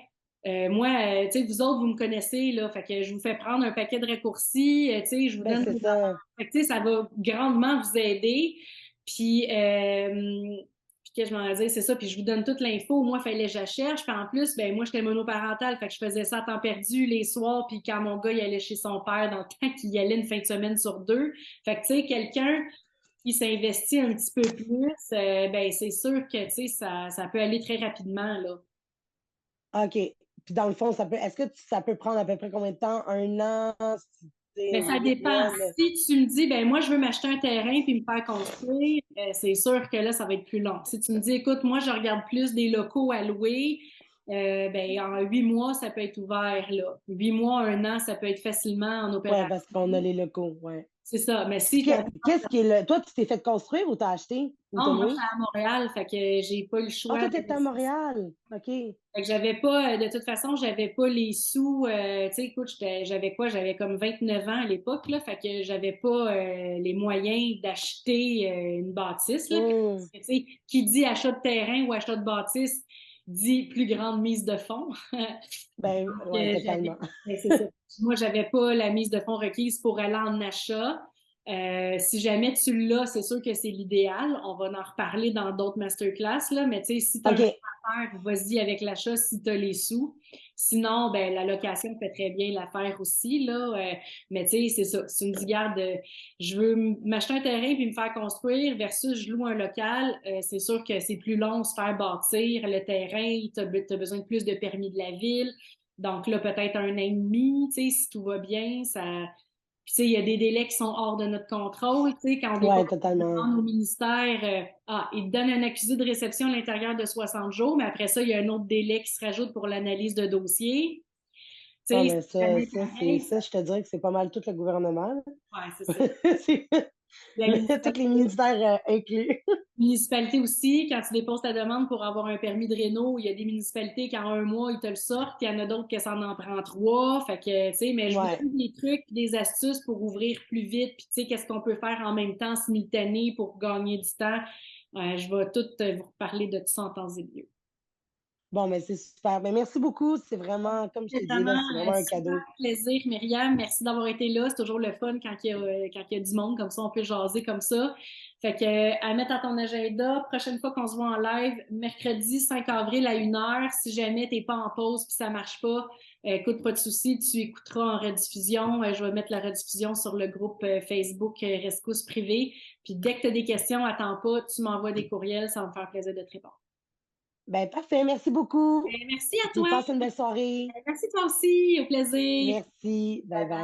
moi, tu sais, vous autres, vous me connaissez, là, fait que je vous fais prendre un paquet de raccourcis, tu sais, je vous ben donne c'est des ça. fait que, tu sais, ça va grandement vous aider. Puis, puis que je m'en dire, c'est ça, puis je vous donne toute l'info. Moi, il fallait que je la cherche. Puis en plus, ben moi, j'étais monoparentale, fait que je faisais ça à temps perdu les soirs, puis quand mon gars, il allait chez son père, dans le temps qu'il y allait une fin de semaine sur deux. Fait que, tu sais, quelqu'un qui s'investit un petit peu plus, ben c'est sûr que, tu sais, ça peut aller très rapidement, là. OK. Puis dans le fond, est-ce que ça peut prendre à peu près combien de temps? 1 an, Ben, ça 8 mois? dépend. Si tu me dis, ben moi, je veux m'acheter un terrain puis me faire construire, c'est sûr que là, ça va être plus long. Si tu me dis, écoute, moi, je regarde plus des locaux à louer, ben, en 8 mois, ça peut être ouvert, là. 8 mois, 1 an, ça peut être facilement en Ouais, opération. parce qu'on a les locaux, ouais. C'est ça. Mais Puis si tu qu'est-ce qui est le. Toi, tu t'es fait construire ou t'as acheté ou t'as non, moi, je suis loué? à Montréal, fait que j'ai pas le Ah, choix toi, de. t'es à Montréal. OK. Fait que j'avais pas, de toute façon, j'avais pas les sous. Tu sais, écoute, j'avais quoi? J'avais comme 29 ans à l'époque, là. Fait que j'avais pas les moyens d'acheter une bâtisse, là. Puis, Hmm. tu sais, qui dit achat de terrain ou achat de bâtisse dit plus grande mise de fonds. Ben, ouais, J'avais, totalement. ben, c'est ça. Moi, j'avais pas la mise de fonds requise pour aller en achat. Si jamais tu l'as, c'est sûr que c'est l'idéal. On va en reparler dans d'autres masterclass, là. Mais tu sais, si tu as un OK. faire, vas-y avec l'achat si tu as les sous. Sinon, ben, la location fait très bien l'affaire aussi, là. Mais tu sais, c'est ça. Si tu me dis, garde, je veux m'acheter un terrain puis me faire construire versus je loue un local, c'est sûr que c'est plus long de se faire bâtir le terrain. Tu as besoin de plus de permis de la ville. Donc là, peut-être 1 an et demi, tu sais, si tout va bien, ça. Puis, tu sais, il y a des délais qui sont hors de notre contrôle. Tu sais, quand on dépose Ouais, une totalement. demande au ministère, ils te donnent un accusé de réception à l'intérieur de 60 jours, mais après ça, il y a un autre délai qui se rajoute pour l'analyse de dossier. Tu Ah, sais, mais c'est jamais pareil. ça, je te dirais que c'est pas mal tout le gouvernement, là. Ouais, c'est ça. C'est- La Tous les municipalité, ministères inclus. municipalité aussi, quand tu déposes ta demande pour avoir un permis de réno, il y a des municipalités qui en 1 mois, ils te le sortent, puis il y en a d'autres qui ça en prend 3. Fait que, tu sais, mais je vous Ouais. donne des trucs, puis des astuces pour ouvrir plus vite, puis tu sais, qu'est-ce qu'on peut faire en même temps, simultané, pour gagner du temps. Je vais tout vous reparler de tout ça en temps et lieu. Bon, mais c'est super. Mais merci beaucoup. C'est vraiment, comme je C'est t'ai dit, vraiment là, c'est vraiment un super cadeau. plaisir, Myriam. Merci d'avoir été là. C'est toujours le fun quand il y a du monde, comme ça, on peut jaser comme ça. Fait que, à mettre à ton agenda, prochaine fois qu'on se voit en live, mercredi 5 avril à 1 heure. Si jamais t'es pas en pause puis ça marche pas, écoute, pas de souci, tu écouteras en rediffusion. Je vais mettre la rediffusion sur le groupe Facebook Rescousse Privé. Puis dès que tu as des questions, attends pas, tu m'envoies des courriels, ça va me faire plaisir de te répondre. Ben, parfait. Merci beaucoup. Merci à Puis toi. passe une belle soirée. Merci toi aussi. Au plaisir. Merci. Bye bye.